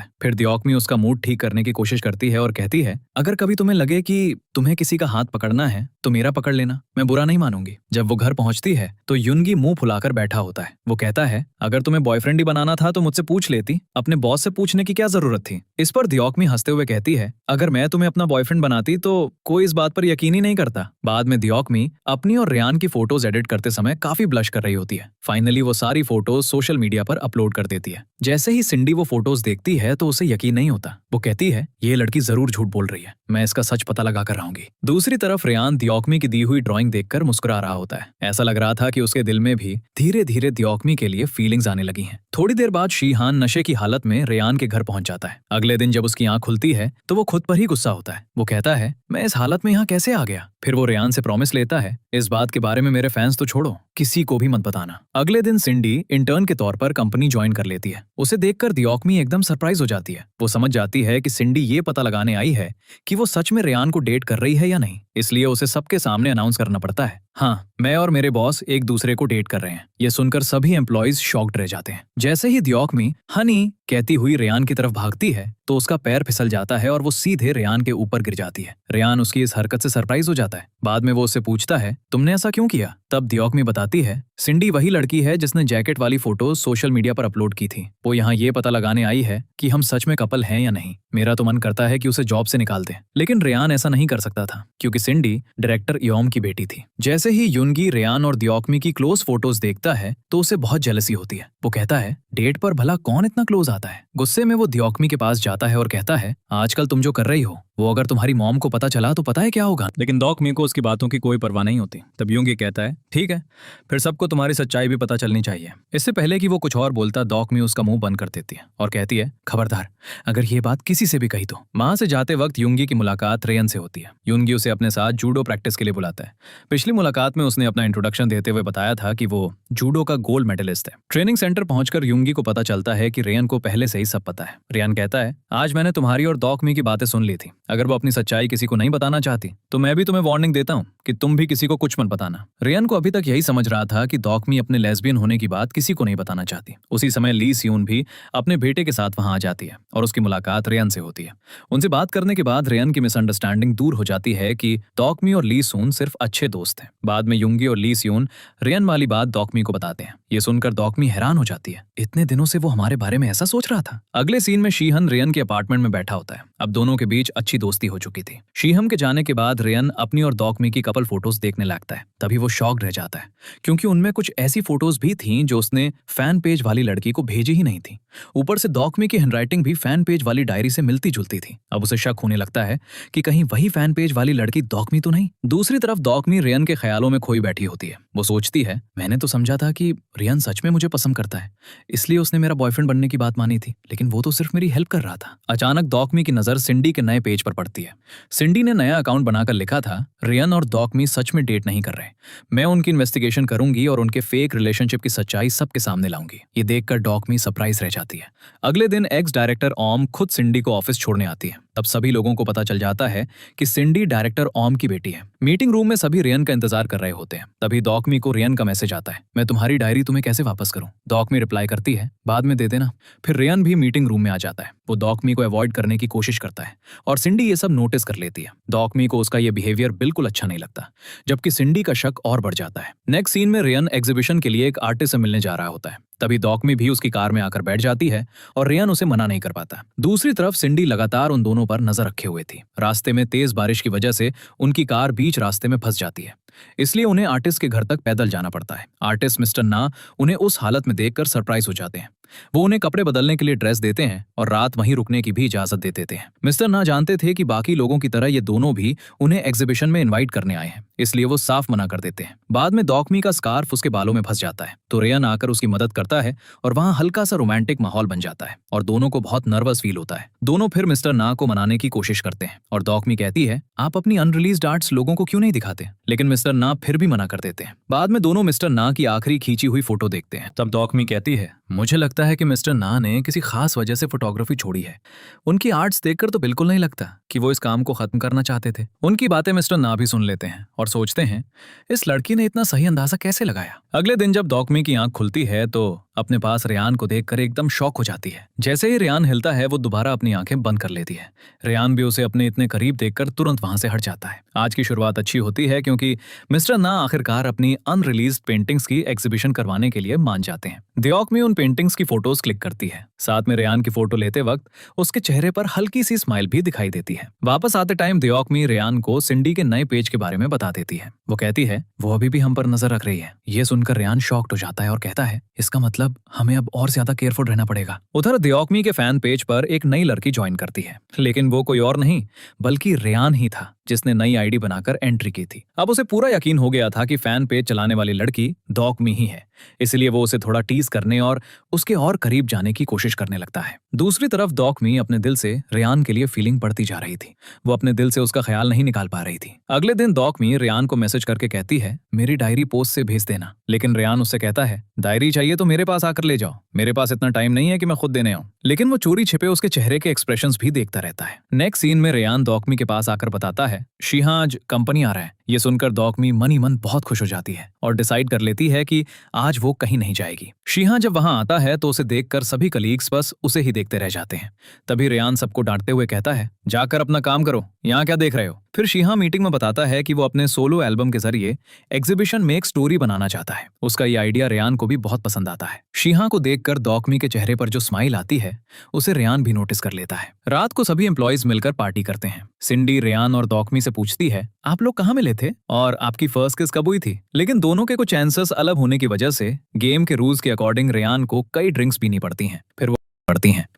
है। फिर दियोकमी उसका मूड ठीक करने की कोशिश करती है और कहती है अगर कभी तुम्हें लगे कि तुम्हें किसी का हाथ पकड़ना है तो मेरा पकड़ लेना, मैं बुरा नहीं मानूंगी। जब वो घर पहुंचती है तो यूनगी मुंह फुलाकर बैठा होता है। वो कहता है अगर तुम्हें बॉयफ्रेंड ही बनाना था तो मुझसे पूछ लेती, अपने बॉस से पूछने की क्या जरूरत थी? इस पर दियोकमी हंसते हुए कहती है अगर मैं तुम्हें अपना बॉयफ्रेंड बनाती तो कोई इस बात पर यकीन ही नहीं करता। बाद में दियोकमी अपनी और रेयान की फोटोज एडिट करते समय काफी ब्लश कर रही होती है। फाइनली वो सारी फोटोज सोशल मीडिया पर अपलोड कर देती है। जैसे ही सिंडी वो फोटोज देखती है तो उसे यकीन नहीं होता। वो कहती है ये लड़की जरूर झूठ बोल रही है, मैं इसका सच पता लगा कर रहूंगी। दूसरी तरफ रेयान दियोकमी की दी हुई ड्राइंग देखकर मुस्कुरा रहा होता है। ऐसा लग रहा था कि उसके दिल में भी धीरे धीरे दियोकमी के लिए फीलिंग्स आने लगी हैं। थोड़ी देर बाद शीहान नशे की हालत में रेयान के घर पहुंच जाता है। अगले दिन जब उसकी आंख खुलती है तो वो खुद पर ही गुस्सा होता है। वो कहता है मैं इस हालत में यहाँ कैसे आ गया? फिर वो रेयान से प्रॉमिस लेता है इस बात के बारे में मेरे फैंस तो छोड़ो, किसी को भी मत बताना। अगले दिन सिंडी इंटर्न के तौर पर कंपनी ज्वाइन कर लेती है। उसे देखकर दियोकमी एकदम सरप्राइज हो जाती है। वो समझ जाती है कि सिंडी ये पता लगाने आई है कि वो सच में रेयान को डेट कर रही है या नहीं, इसलिए उसे सबके सामने अनाउंस करना पड़ता है हाँ, मैं और मेरे बॉस एक दूसरे को डेट कर रहे हैं। ये सुनकर सभी एम्प्लॉइज शॉक्ड रह जाते हैं। जैसे ही दियोकमी हनी कहती हुई रेयान की तरफ भागती है तो उसका पैर फिसल जाता है और वो सीधे रेयान के ऊपर गिर जाती है। रेयान उसकी इस हरकत से सरप्राइज हो जाता है। बाद में वो उससे पूछता है तुमने ऐसा क्यों किया? तब दियोकमी बताती है सिंडी वही लड़की है जिसने जैकेट वाली फोटोज सोशल मीडिया पर अपलोड की थी। वो यहाँ ये पता लगाने आई है कि हम सच में कपल हैं या नहीं। मेरा तो मन करता है कि उसे जॉब से निकाल दें, लेकिन रेयान ऐसा नहीं कर सकता था क्योंकि सिंडी डायरेक्टर इयोम की बेटी थी। जैसे ही यूनगी रेयान और दियोकमी की क्लोज फोटोज देखता है तो उसे बहुत जेलसी होती है। वो कहता है डेट पर भला कौन इतना क्लोज आता है? गुस्से में वो दियोकमी के पास जाता है और कहता है आजकल तुम जो कर रही हो वो अगर तुम्हारी मॉम को पता चला तो पता है क्या होगा? लेकिन दियोकमी को उसकी बातों की कोई परवाह नहीं होती। तब यूनगी कहता है ठीक है, फिर सबको तुम्हारी सच्चाई भी पता चलनी चाहिए। इससे पहले कि वो कुछ और बोलता दियोकमी उसका मुंह बंद कर देती है और कहती है खबरदार अगर ये बात किसी से भी कही तो। वहां से जाते वक्त यूनगी की मुलाकात रेयन से होती है। यूनगी उसे अपने साथ जूडो प्रैक्टिस के लिए बुलाता है। पिछली मुलाकात में उसने अपना इंट्रोडक्शन देते हुए बताया था कि वो जूडो का गोल्ड मेडलिस्ट है। ट्रेनिंग सेंटर पहुंचकर यूनगी को पता चलता है कि रेयन को पहले से ही सब पता है। रेयन कहता है आज मैंने तुम्हारी और दियोकमी की बातें सुन ली थी। अगर वो अपनी सच्चाई किसी को नहीं बताना चाहती तो मैं भी तुम्हें वार्निंग देता हूँ कि तुम भी किसी को कुछ मत बताना। रेयन को अभी तक यही समझ रहा था कि दियोकमी अपने लेस्बियन होने की बात किसी को नहीं बताना चाहती। उसी समय ली सियून भी अपने बेटे के साथ वहां आ जाती है और उसकी मुलाकात रेयन से होती है। उनसे बात करने के बाद रेयन की मिसअंडरस्टैंडिंग दूर हो जाती है कि दियोकमी और ली सियून सिर्फ अच्छे दोस्त हैं। बाद में यूनगी और ली सियून रेयन वाली बात दियोकमी को बताते हैं। ये सुनकर दियोकमी हैरान हो जाती है, इतने दिनों से वो हमारे बारे में ऐसा सोच रहा था। अगले सीन में शीहन रेयन के अपार्टमेंट में बैठा होता है। अब दोनों के बीच अच्छी दोस्ती हो चुकी थी। शीहम के जाने के बाद रेयन अपनी और दियोकमी की कपल फोटोज देखने लगता है। तभी वो शॉक्ड रह जाता है क्योंकि उनमें कुछ ऐसी फोटोज भी थीं जो उसने फैन पेज वाली लड़की को भेजी ही नहीं थी। ऊपर से दियोकमी की हैंडराइटिंग भी फैन पेज वाली डायरी से मिलती जुलती थी। अब उसे शक होने लगता है कि कहीं वही फैन पेज वाली लड़की दियोकमी तो नहीं। दूसरी तरफ दियोकमी रेयन के ख्यालों में खोई बैठी होती है। वो सोचती है मैंने तो समझा था कि रेयन सच में मुझे पसंद करता है, इसलिए उसने मेरा बॉयफ्रेंड बनने की बात मानी थी, लेकिन वो तो सिर्फ मेरी हेल्प कर रहा था। अचानक दियोकमी की नजर सिंडी के नए पेज पर पड़ती है। सिंडी ने नया अकाउंट बनाकर लिखा था रेयन और दियोकमी सच में डेट नहीं कर रहे। मैं उनकी इन्वेस्टिगेशन करूंगी और उनके फेक रिलेशनशिप की सच्चाई सबके सामने लाऊंगी। ये देखकर दियोकमी सरप्राइज रह जाती है। अगले दिन एक्स डायरेक्टर ओम खुद सिंडी को ऑफिस छोड़ने आती है। तब सभी लोगों को पता चल जाता है कि सिंडी डायरेक्टर ओम की बेटी है। मीटिंग रूम में सभी रेयन का इंतजार कर रहे होते हैं। तभी डॉकमी को रेयन का मैसेज आता है, मैं तुम्हारी डायरी तुम्हें कैसे वापस करूं? डॉकमी रिप्लाई करती है, बाद में दे देना। फिर रेयन भी मीटिंग रूम में आ जाता है। वो डॉकमी को अवॉइड करने की कोशिश करता है और सिंडी ये सब नोटिस कर लेती है। डॉकमी को उसका ये बिहेवियर बिल्कुल अच्छा नहीं लगता, जबकि सिंडी का शक और बढ़ जाता है। नेक्स्ट सीन में रेयन एग्जीबिशन के लिए एक आर्टिस्ट से मिलने जा रहा होता है। तभी डॉकमी भी उसकी कार में आकर बैठ जाती है और रेयन उसे मना नहीं कर पाता। दूसरी तरफ सिंडी लगातार उन दोनों पर नजर रखे हुए थी। रास्ते में तेज बारिश की वजह से उनकी कार बीच रास्ते में फंस जाती है, इसलिए उन्हें आर्टिस्ट के घर तक पैदल जाना पड़ता है। आर्टिस्ट मिस्टर ना उन्हें उस हालत में देखकर सरप्राइज हो जाते हैं। वो उन्हें कपड़े बदलने के लिए ड्रेस देते हैं और रात वहीं रुकने की भी इजाजत दे देते हैं। मिस्टर ना जानते थे कि बाकी लोगों की तरह ये दोनों भी उन्हें एग्जीबिशन में इनवाइट करने आए हैं, इसलिए वो साफ मना कर देते हैं। बाद में डॉकमी का स्कार्फ उसके बालों में फंस जाता है, तो रेयन आकर उसकी मदद करता है और वहां हल्का सा रोमांटिक माहौल बन जाता है और दोनों को बहुत नर्वस फील होता है। दोनों फिर मिस्टर ना को मनाने की कोशिश करते हैं और डॉकमी कहती है, आप अपनी अनरिलीज्ड आर्ट्स लोगों को क्यों नहीं दिखाते? लेकिन मिस्टर ना फिर भी मना कर देते हैं। बाद में दोनों मिस्टर ना की आखिरी खींची हुई फोटो देखते हैं। तब डॉकमी कहती है, मुझे लगता है कि मिस्टर ना ने किसी खास वजह से फोटोग्राफी छोड़ी है। उनकी आर्ट्स देखकर तो बिल्कुल नहीं लगता कि वो इस काम को खत्म करना चाहते थे। उनकी बातें मिस्टर ना भी सुन लेते हैं और सोचते हैं, इस लड़की ने इतना सही अंदाजा कैसे लगाया? अगले दिन जब डॉकमी की आंख खुलती है तो अपने पास रेयान को देखकर एकदम शॉक हो जाती है। जैसे ही रेयान हिलता है वो दोबारा अपनी आंखें बंद कर लेती है। रेयान भी उसे अपने इतने करीब देखकर तुरंत वहां से हट जाता है। आज की शुरुआत अच्छी होती है क्योंकि मिस्टर ना आखिरकार अपनी अनरिलीज्ड पेंटिंग्स की एग्जीबिशन करवाने के लिए मान जाते हैं। डॉकमी उन पेंटिंग्स की फोटोज क्लिक करती है। साथ में रेयान की फोटो लेते वक्त उसके चेहरे पर हल्की सी स्माइल भी दिखाई देती है। वापस आते टाइम डॉकमी रेयान को सिंडी के नए पेज के बारे में बता देती है। वो कहती है वो अभी भी हम पर नजर रख रही है। ये सुनकर रेयान शॉक्ड हो जाता है और कहता है, इसका मतलब हमें अब और ज्यादा केयरफुल रहना पड़ेगा। उधर डॉकमी के फैन पेज पर एक नई लड़की ज्वाइन करती है, लेकिन वो कोई और नहीं बल्कि रेयान ही था जिसने नई आईडी बनाकर एंट्री की थी। अब उसे पूरा यकीन हो गया था कि फैन पेज चलाने वाली लड़की डॉकमी ही है, इसलिए वो उसे थोड़ा टीज करने और उसके और करीब जाने की कोशिश करने लगता है। दूसरी तरफ डॉकमी अपने दिल से रेयान के लिए फीलिंग बढ़ती जा रही थी। वो अपने दिल से उसका ख्याल नहीं निकाल पा रही थी। अगले दिन डॉकमी रेयान को मैसेज करके कहती है, मेरी डायरी पोस्ट से भेज देना। लेकिन रेयान उससे कहता है, डायरी चाहिए तो मेरे पास आकर ले जाओ, मेरे पास इतना टाइम नहीं है कि मैं खुद देने आऊं। लेकिन वो चोरी छिपे उसके चेहरे के एक्सप्रेशंस भी देखता रहता है। नेक्स्ट सीन में रेयान डॉकमी के पास आकर बताता है, शीहा आज कंपनी आ रहा है। ये सुनकर डॉकमी मन ही मन बहुत खुश हो जाती है और डिसाइड कर लेती है कि आज वो कहीं नहीं जाएगी। शीहा जब वहां आता है तो उसे देखकर सभी कलीग्स बस उसे ही देखते रह जाते हैं। तभी रेयान सबको डांटते हुए कहता है, जाकर अपना काम करो, यहाँ क्या देख रहे हो? फिर शीहा मीटिंग में बताता है कि वो अपने सोलो एल्बम के जरिए एग्जीबिशन में एक स्टोरी बनाना चाहता है। उसका ये आइडिया रेयान को भी बहुत पसंद आता है। शीहा को देखकर डॉकमी के चेहरे पर जो स्माइल आती है उसे रेयान भी नोटिस कर लेता है। रात को सभी एम्प्लॉयज मिलकर पार्टी करते हैं। सिंडी रेयान और डॉकमी से पूछती है, आप लोग कहाँ मिले थे और आपकी फर्स्ट किस कब हुई थी? लेकिन दोनों के कुछ आंसर्स अलग होने की वजह से गेम के रूल्स के अकॉर्डिंग रेयान को कई ड्रिंक्स पीनी पड़ती हैं।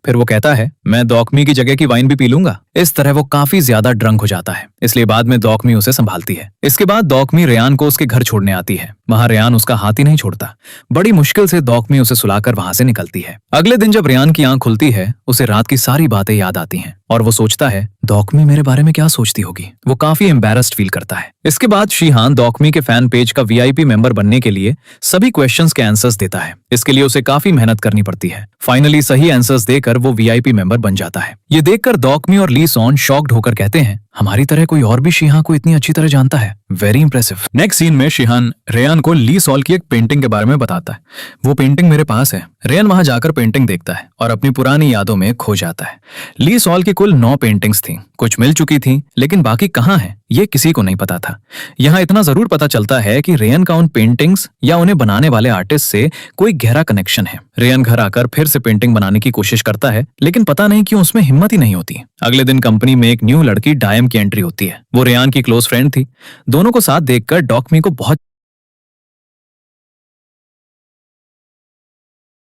फिर वो कहता है, मैं डॉकमी की जगह की वाइन भी पी लूंगा। इस तरह वो काफी ज्यादा ड्रंक हो जाता है, इसलिए बाद में डॉकमी उसे संभालती है। इसके बाद डॉकमी रेयान को उसके घर छोड़ने आती है। वहां रेयान उसका हाथ ही नहीं छोड़ता। बड़ी मुश्किल से डॉकमी उसे सुलाकर वहां से निकलती है। अगले दिन जब रेयान की आंख खुलती है उसे रात की सारी बातें याद आती हैं और वो सोचता है, डॉकमी मेरे बारे में क्या सोचती होगी। वो काफी एम्बैरेस्ड फील करता है। इसके बाद शीहान डॉकमी के फैन पेज का वीआईपी मेंबर बनने के लिए सभी क्वेश्चंस के आंसर्स देता है। इसके लिए उसे काफी मेहनत करनी पड़ती है। फाइनली सही आंसर्स देकर वो वीआईपी मेंबर बन जाता है। ये देखकर डॉकमी और ली सॉन शॉक्ड होकर कहते हैं, हमारी तरह कोई और भी शीहा को इतनी अच्छी तरह जानता है। Very impressive. नेक्स्ट सीन में शीहान रेयान को ली सॉल की एक पेंटिंग के बारे में बताता है। वो पेंटिंग मेरे पास है। रेयान वहां जाकर पेंटिंग देखता है और अपनी पुरानी यादों में खो जाता है। ली सॉल की कुल 9 पेंटिंग्स थी। कुछ मिल चुकी थी लेकिन बाकी कहाँ है ये किसी को नहीं पता था। यहाँ इतना जरूर पता चलता है कि रेयन का उन पेंटिंग्स या उन्हें बनाने वाले आर्टिस्ट से कोई गहरा कनेक्शन है। रेयन घर आकर फिर से पेंटिंग बनाने की कोशिश करता है लेकिन पता नहीं क्यों उसमें हिम्मत ही नहीं होती। अगले दिन कंपनी में एक न्यू लड़की डायम की एंट्री होती है। वो रेयान की क्लोज फ्रेंड थी। दोनों को साथ देखकर डॉकमी को बहुत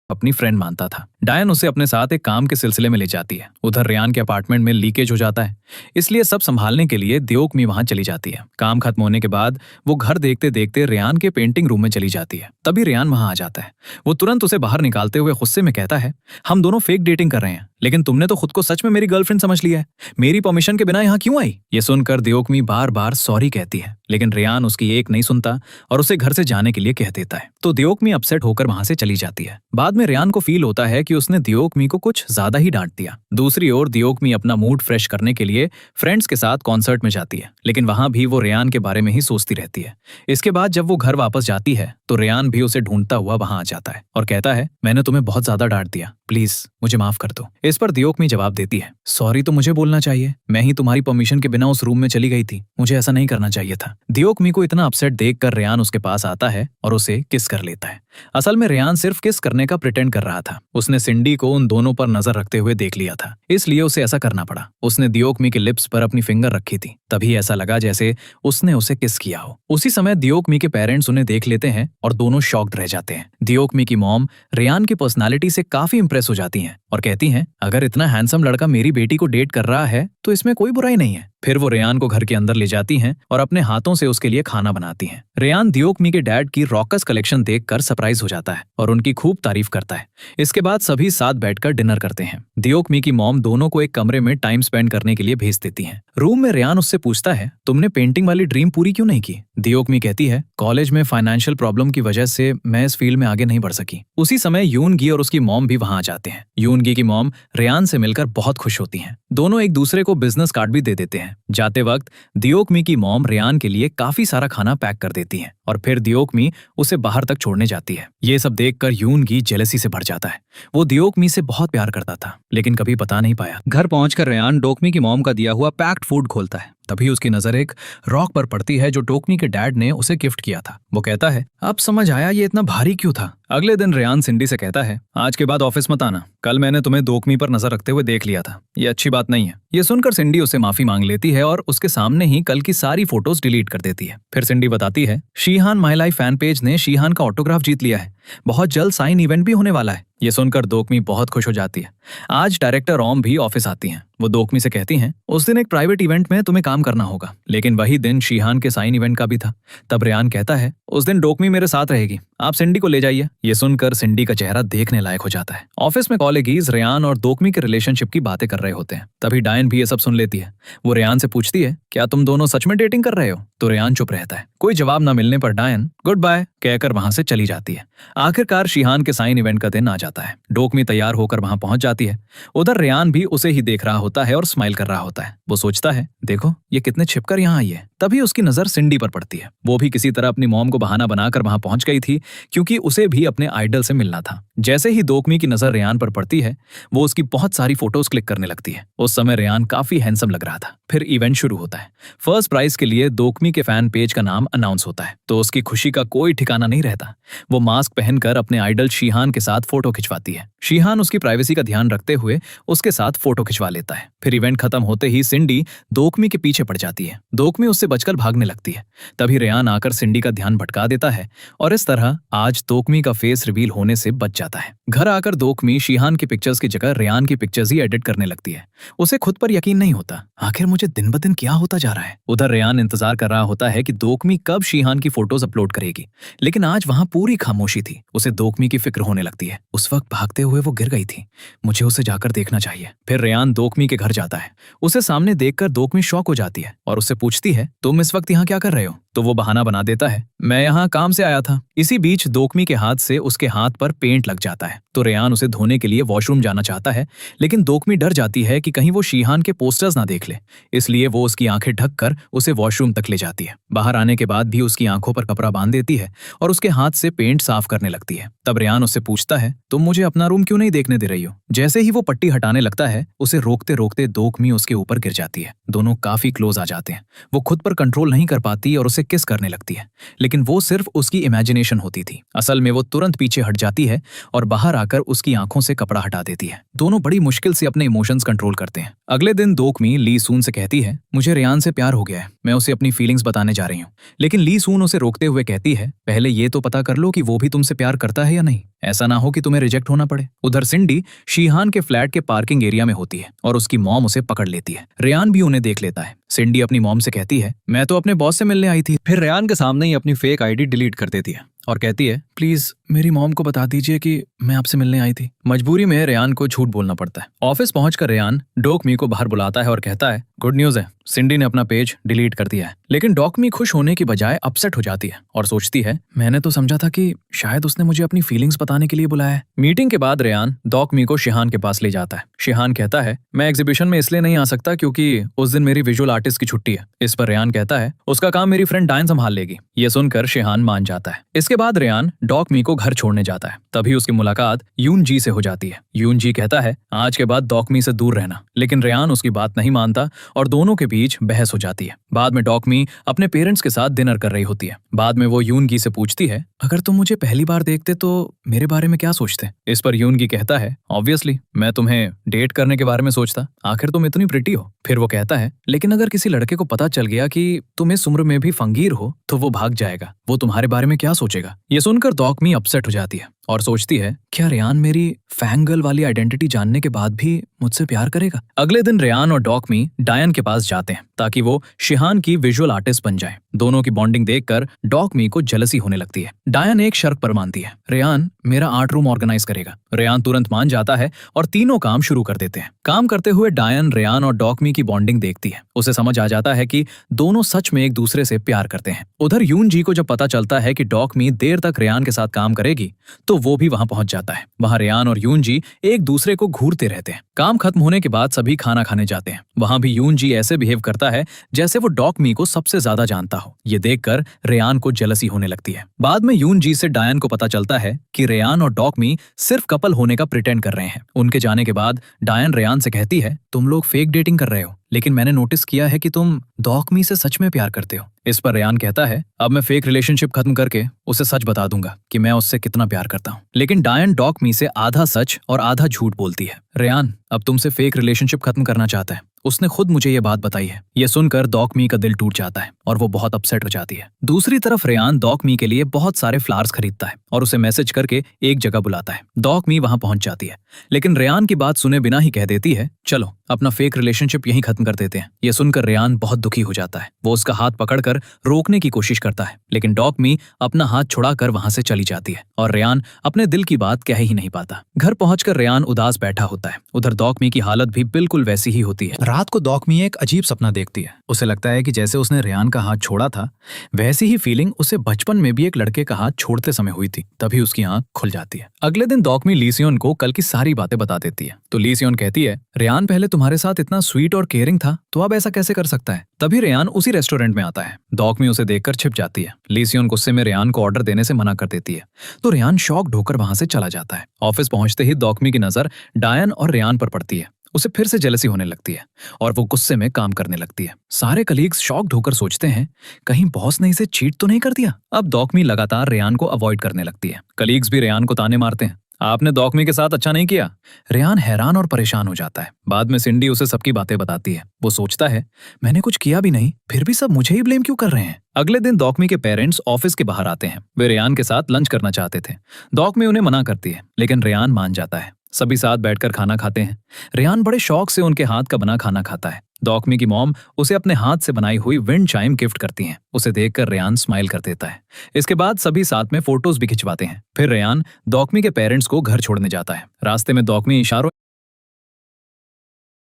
अपनी फ्रेंड मानता था। डायन उसे अपने साथ एक काम के सिलसिले में ले जाती है। उधर रेयान के अपार्टमेंट में लीकेज हो जाता है, इसलिए सब संभालने के लिए डॉकमी वहां चली जाती है। काम खत्म होने के बाद वो घर देखते देखते रेयान के पेंटिंग रूम में चली जाती है। तभी रेयान वहां आ जाता है। वो तुरंत उसे बाहर निकालते हुए गुस्से में कहता है, हम दोनों फेक डेटिंग कर रहे हैं लेकिन तुमने तो खुद को सच में मेरी गर्लफ्रेंड समझ लिया है। मेरी परमिशन के बिना यहाँ क्यों आई? ये सुनकर डॉकमी बार बार सॉरी कहती है लेकिन रेयान उसकी एक नहीं सुनता और उसे घर से जाने के लिए कह देता है। तो डॉकमी अपसेट होकर वहां से चली जाती है। बाद में रेयान को फील होता है कि उसने दियोकमी को कुछ ज्यादा ही डांट दिया। दूसरी ओर दियोकमी अपना मूड फ्रेश करने के लिए फ्रेंड्स के साथ कॉन्सर्ट में जाती है, लेकिन वहां भी वो रेयान के बारे में ही सोचती रहती है। इसके बाद जब वो घर वापस जाती है तो रेयान भी उसे ढूंढता हुआ वहां आ जाता है और कहता है, मैंने तुम्हें बहुत ज्यादा डांट दिया, प्लीज मुझे माफ कर दो। इस पर दियोकमी जवाब देती है, सॉरी तो मुझे बोलना चाहिए, मैं ही तुम्हारी परमिशन के बिना उस रूम में चली गई थी, मुझे ऐसा नहीं करना चाहिए था। दियोकमी को इतना अपसेट देखकर रेयान उसके पास आता है और उसे किस कर लेता है। असल में रेयान सिर्फ किस करने का प्रिटेंड कर रहा था। उसने सिंडी को उन दोनों पर नजर रखते हुए देख लिया था, इसलिए उसे ऐसा करना पड़ा। उसने दियोकमी के लिप्स पर अपनी फिंगर रखी थी, तभी ऐसा लगा जैसे उसने उसे किस किया हो। उसी समय दियोकमी के पेरेंट्स उन्हें देख लेते हैं और दोनों शॉक्ड रह जाते हैं। दियोकमी की मॉम रेयान की पर्सनालिटी से काफी इंप्रेस हो जाती हैं और कहती हैं, अगर इतना हैंडसम लड़का मेरी बेटी को डेट कर रहा है तो इसमें कोई बुराई नहीं है। फिर वो रेयान को घर के अंदर ले जाती हैं और अपने हाथों से उसके लिए खाना बनाती हैं। रेयान दियोकमी के डैड की रॉकस कलेक्शन देखकर सरप्राइज हो जाता है और उनकी खूब तारीफ करता है। इसके बाद सभी साथ बैठकर डिनर करते हैं। दियोकमी की मॉम दोनों को एक कमरे में टाइम स्पेंड करने के लिए भेज देती हैं। रूम में रेयान उससे पूछता है, तुमने पेंटिंग वाली ड्रीम पूरी क्यों नहीं की? दियोकमी कहती है, कॉलेज में फाइनेंशियल प्रॉब्लम की वजह से मैं इस फील्ड में आगे नहीं बढ़ सकी। उसी समय यूनगी और उसकी मॉम भी वहां आ जाते हैं। यूनगी की मॉम रेयान से मिलकर बहुत खुश होती हैं। दोनों एक दूसरे को बिजनेस कार्ड भी दे देते हैं। जाते वक्त दियोकमी की मॉम रेयान के लिए काफी सारा खाना पैक कर देती है और फिर दियोकमी उसे बाहर तक छोड़ने जाती है। ये सब देखकर यूनगी जेलसी से भर जाता है। वो दियोकमी से बहुत प्यार करता था, लेकिन कभी बता नहीं पाया। घर पहुंचकर रेयान डोकमी की मॉम का दिया हुआ पैक्ड फूड खोलता है। तभी उसकी नजर एक रॉक पर पड़ती है जो डोकमी के डैड ने उसे गिफ्ट किया था। वो कहता है, अब समझ आया ये इतना भारी क्यों था। अगले दिन रेयान सिंडी से कहता है, आज के बाद ऑफिस मत आना, कल मैंने तुम्हें डोकमी पर नजर रखते हुए देख लिया था, ये अच्छी बात नहीं है। ये सुनकर सिंडी उससे माफी मांग लेती है और उसके सामने ही कल की सारी फोटोज डिलीट कर देती है। फिर सिंडी बताती है, Sheehan my life fan page ने शीहान का ऑटोग्राफ जीत लिया है, बहुत जल्द साइन इवेंट भी होने वाला है। ये सुनकर डोकमी बहुत खुश हो जाती है। आज डायरेक्टर ओम भी ऑफिस आती हैं। वो डोकमी से कहती हैं, उस दिन एक प्राइवेट इवेंट में तुम्हें काम करना होगा, लेकिन वही दिन शीहान के साइन इवेंट का भी था। तब रेयान कहता है, उस दिन डोकमी मेरे साथ रहेगी, आप सिंडी को ले जाइए। ये सुनकर सिंडी का चेहरा देखने लायक हो जाता है। ऑफिस में कॉलेगीज रेयान और डोकमी के रिलेशनशिप की बातें कर रहे होते हैं। तभी डायन भी ये सब सुन लेती है। वो रेयान से पूछती है, क्या तुम दोनों सच में डेटिंग कर रहे हो? तो रेयान चुप रहता है। कोई जवाब न मिलने पर डायन गुड बाय कहकर वहां से चली जाती है। आखिरकार शीहान के साइन इवेंट का दिन आ जाता है। डोकमी तैयार होकर वहां पहुंच जाती है। उधर रेयान भी उसे ही देख रहा होता है और स्माइल कर रहा होता है। वो सोचता है, देखो ये कितने छिपकर यहाँ आई है। तभी उसकी नजर सिंडी पर पड़ती है। वो भी किसी तरह अपनी मॉम को बहाना बनाकर वहां पहुंच गई थी, क्योंकि उसे भी अपने आइडल से मिलना था। जैसे ही डोकमी की नजर रेयान पर पड़ती है, वो उसकी बहुत सारी फोटोज क्लिक करने लगती है। उस समय रेयान काफी हैंडसम लग रहा था। फिर इवेंट शुरू होता है। फर्स्ट प्राइज के लिए डोकमी के फैन पेज का नाम अनाउंस होता है, तो उसकी खुशी का कोई ठिकाना नहीं रहता। वो मास्क पहनकर अपने आइडल शीहान के साथ फोटो खिंचवाती है। शीहान उसकी प्राइवेसी का ध्यान रखते हुए उसके साथ फोटो खिंचवा लेता है। फिर इवेंट खत्म होते ही सिंडी डोकमी के पीछे पड़ जाती है। डोकमी उससे बचकर भागने लगती है। तभी रेयान आकर सिंडी का ध्यान भटका देता है और इस तरह आज डोकमी का फेस रिवील होने से बच जाता है। घर आकर डोकमी शीहान की पिक्चर्स की जगह रेयान की पिक्चर्स ही एडिट करने लगती है। उसे खुद पर यकीन नहीं होता, आखिर मुझे दिन ब दिन क्या होता जा रहा है। उधर रेयान इंतजार कर रहा होता है कि डोकमी कब शीहान की फोटोज अपलोड करेगी, लेकिन आज वहां पूरी खामोशी थी। उसे डोकमी की फिक्र होने लगती है। उस वक्त भागते हुए वो गिर गई थी, मुझे उसे जाकर देखना चाहिए। फिर रेयान डोकमी के घर जाता है। उसे सामने देखकर डोकमी शॉक हो जाती है और उससे पूछती है, तुम इस वक्त यहाँ क्या कर रहे हो? तो वो बहाना बना देता है, मैं यहाँ काम से आया था। इसी बीच डोकमी के हाथ से उसके हाथ पर पेंट लग जाता है, तो रेयान उसे धोने के लिए वॉशरूम जाना चाहता है, लेकिन डोकमी डर जाती है कि कहीं वो शीहान के पोस्टर्स ना देख ले, इसलिए वो उसकी आंखें ढककर उसे वॉशरूम तक ले जाती है। बाहर आने के बाद भी उसकी आंखों पर कपड़ा बांध देती है और उसके हाथ से पेंट साफ करने लगती है। तब रेयान उससे पूछता है, तुम मुझे अपना रूम क्यों नहीं देखने दे रही हो? जैसे ही वो पट्टी हटाने लगता है, उसे रोकते रोकते डोकमी उसके ऊपर गिर जाती है। दोनों काफी क्लोज आ जाते हैं। वो खुद पर कंट्रोल नहीं कर पाती और उसे किस करने लगती है, लेकिन वो सिर्फ उसकी इमेजिनेशन होती थी। असल में वो तुरंत पीछे हट जाती है और बाहर आकर उसकी आंखों से कपड़ा हटा देती है। दोनों बड़ी मुश्किल से अपने इमोशंस कंट्रोल करते हैं। अगले दिन डोकमी ली सून से कहती है, मुझे रेयान से प्यार हो गया है, मैं उसे अपनी फीलिंग्स बताने जा रही हूँ। लेकिन ली सून उसे रोकते हुए कहती है, पहले ये तो पता कर लो कि वो भी तुमसे प्यार करता है या नहीं, ऐसा ना हो कि तुम्हें रिजेक्ट होना पड़े। उधर सिंडी शीहान के फ्लैट के पार्किंग एरिया में होती है और उसकी मॉम उसे पकड़ लेती है। रेयान भी उन्हें देख लेता है। सिंडी अपनी मॉम से कहती है, मैं तो अपने बॉस से मिलने आई थी। फिर रेयान के सामने ही अपनी फेक आईडी डिलीट कर देती है और कहती है, प्लीज मेरी मॉम को बता दीजिए कि मैं आपसे मिलने आई थी। मजबूरी में रेयान को झूठ बोलना पड़ता है। ऑफिस पहुंचकर रेयान डोकमी को बाहर बुलाता है और कहता है, गुड न्यूज है, सिंडी ने अपना पेज डिलीट कर दिया है। लेकिन डॉकमी खुश होने की बजाय अपसेट हो जाती है और सोचती है, मैंने तो समझा था कि शायद उसने मुझे अपनी फीलिंग्स बताने के लिए बुलाया है। मीटिंग के बाद रेयान डॉकमी को शिहान के पास ले जाता है। शिहान कहता है, मैं एग्जीबिशन में इसलिए नहीं आ सकता क्योंकि उस दिन मेरी विजुअल आर्टिस्ट की छुट्टी है। इस पर रेयान कहता है, उसका काम मेरी फ्रेंड डायन संभाल लेगी। ये सुनकर शिहान मान जाता है। इसके बाद रेयान डॉकमी को घर छोड़ने जाता है। तभी उसकी मुलाकात यून जी से हो जाती है। यून जी कहता है, आज के बाद डॉकमी से दूर रहना, लेकिन रेयान उसकी बात नहीं मानता और दोनों के बीच बहस हो जाती है। बाद में डॉकमी अपने पेरेंट्स के साथ डिनर कर रही होती है। बाद में वो यूनगी से पूछती है, अगर तुम मुझे पहली बार देखते तो मेरे बारे में क्या सोचते? इस पर यूनगी कहता है, ऑब्वियसली मैं तुम्हें डेट करने के बारे में सोचता, आखिर तुम इतनी प्रिटी हो। फिर वो कहता है, लेकिन अगर किसी लड़के को पता चल गया कि तुम इस उम्र में भी फंगीर हो तो वो भाग जाएगा, वो तुम्हारे बारे में क्या सोचेगा? ये सुनकर डॉकमी अपसेट हो जाती है और सोचती है, क्या रेयान मेरी फैंगर्ल वाली आइडेंटिटी जानने के बाद भी मुझसे प्यार करेगा? अगले दिन रेयान और डॉकमी डायन के पास जाते हैं ताकि वो शिहान की विजुअल आर्टिस्ट बन जाए। दोनों की बॉन्डिंग देखकर डॉकमी को जेलसी होने लगती है। डायन एक शर्त पर मानती है, रेयान मेरा आर्ट रूम ऑर्गेनाइज करेगा। रेयान तुरंत मान जाता है और तीनों काम शुरू कर देते हैं। काम करते हुए डायन रेयान और डॉकमी की बॉन्डिंग देखती है। उसे समझ आ जाता है कि दोनों सच में एक दूसरे से प्यार करते हैं। उधर यून जी को जब पता चलता है कि डॉकमी देर तक रेयान के साथ काम करेगी तो वो भी वहां पहुंच जाता है। वहां रेयान और यून जी एक दूसरे को घूरते रहते हैं। काम खत्म होने के बाद सभी खाना खाने जाते हैं। वहां भी यून जी ऐसे बिहेव करता है जैसे वो डॉकमी को सबसे ज्यादा जानता हो। ये देखकर रेयान को जेलसी होने लगती है। बाद में यून जी से डायन को पता चलता है कि रेयान और डॉकमी सिर्फ कपल होने का प्रिटेंड कर रहे हैं। उनके जाने के बाद डायन रेयान से कहती है, तुम लोग फेक डेटिंग कर रहे हो, लेकिन मैंने नोटिस किया है कि तुम डॉकमी से सच में प्यार करते हो। इस पर रेयान कहता है, अब मैं फेक रिलेशनशिप खत्म करके उसे सच बता दूंगा कि मैं उससे कितना प्यार करता हूँ। लेकिन डायन डॉकमी से आधा सच और आधा झूठ बोलती है। रेयान अब तुमसे फेक रिलेशनशिप खत्म करना चाहता है, उसने खुद मुझे ये बात बताई है। ये सुनकर डॉकमी का दिल टूट जाता है और वो बहुत अपसेट हो जाती है। दूसरी तरफ रेयान डॉकमी के लिए बहुत सारे फ्लावर्स खरीदता है और उसे मैसेज करके एक जगह बुलाता है। डॉकमी वहां पहुंच जाती है, लेकिन रेयान की बात सुने बिना ही कह देती है, चलो अपना फेक रिलेशनशिप यहीं खत्म कर देते हैं। ये सुनकर रेयान बहुत दुखी हो जाता है। वो उसका हाथ पकड़कर रोकने की कोशिश करता है, लेकिन डॉकमी अपना हाथ छुड़ाकर वहां से चली जाती है और रेयान अपने दिल की बात कह ही नहीं पाता। घर पहुंचकर रेयान उदास बैठा होता है। उधर डॉकमी की हालत भी बिल्कुल वैसी ही होती है। रात को डॉकमी एक अजीब सपना देखती है। उसे लगता है कि जैसे उसने रेयान का हाथ छोड़ा था, वैसी ही फीलिंग उसे बचपन में भी एक लड़के का हाथ छोड़ते समय हुई थी। तभी उसकी आंख खुल जाती है। अगले दिन डॉकमी लीसियोन को कल की सारी बातें बता देती है। तो लीसियोन कहती है, रेयान पहले तुम्हारे साथ इतना स्वीट और केयरिंग था, तो अब ऐसा कैसे कर सकता है? तभी रेयान उसी रेस्टोरेंट में आता है। डॉकमी उसे देखकर छिप जाती है। लीसियोन गुस्से में रेयान को ऑर्डर देने से मना कर देती है, तो रेयान शॉक होकर वहां से चला जाता है। ऑफिस पहुंचते ही डॉकमी की नजर डायन और रेयान पर पड़ती है। उसे फिर से जेलसी होने लगती है और वो गुस्से में काम करने लगती है। सारे कलीग्स शॉक्ड होकर सोचते हैं, कहीं बॉस ने इसे चीट तो नहीं कर दिया? अब डॉकमी लगातार रेयान को अवॉइड करने लगती है। कलीग्स भी रेयान को ताने मारते हैं, आपने डॉकमी के साथ अच्छा नहीं किया। रेयान हैरान और परेशान हो जाता है। बाद में सिंडी उसे सबकी बातें बताती है। वो सोचता है, मैंने कुछ किया भी नहीं, फिर भी सब मुझे ही ब्लेम क्यों कर रहे हैं? अगले दिन डॉकमी के पेरेंट्स ऑफिस के बाहर आते हैं। वे रेयान के साथ लंच करना चाहते थे। डॉकमी उन्हें मना करती है, लेकिन रेयान मान जाता है। सभी साथ बैठकर खाना खाते हैं। रेयान बड़े शौक से उनके हाथ का बना खाना खाता है। डॉकमी की मॉम उसे अपने हाथ से बनाई हुई विंड चाइम गिफ्ट करती हैं। उसे देखकर रेयान स्माइल कर देता है। इसके बाद सभी साथ में फोटोज भी खिंचवाते हैं। फिर रेयान डॉकमी के पेरेंट्स को घर छोड़ने जाता है। रास्ते में डॉकमी इशारों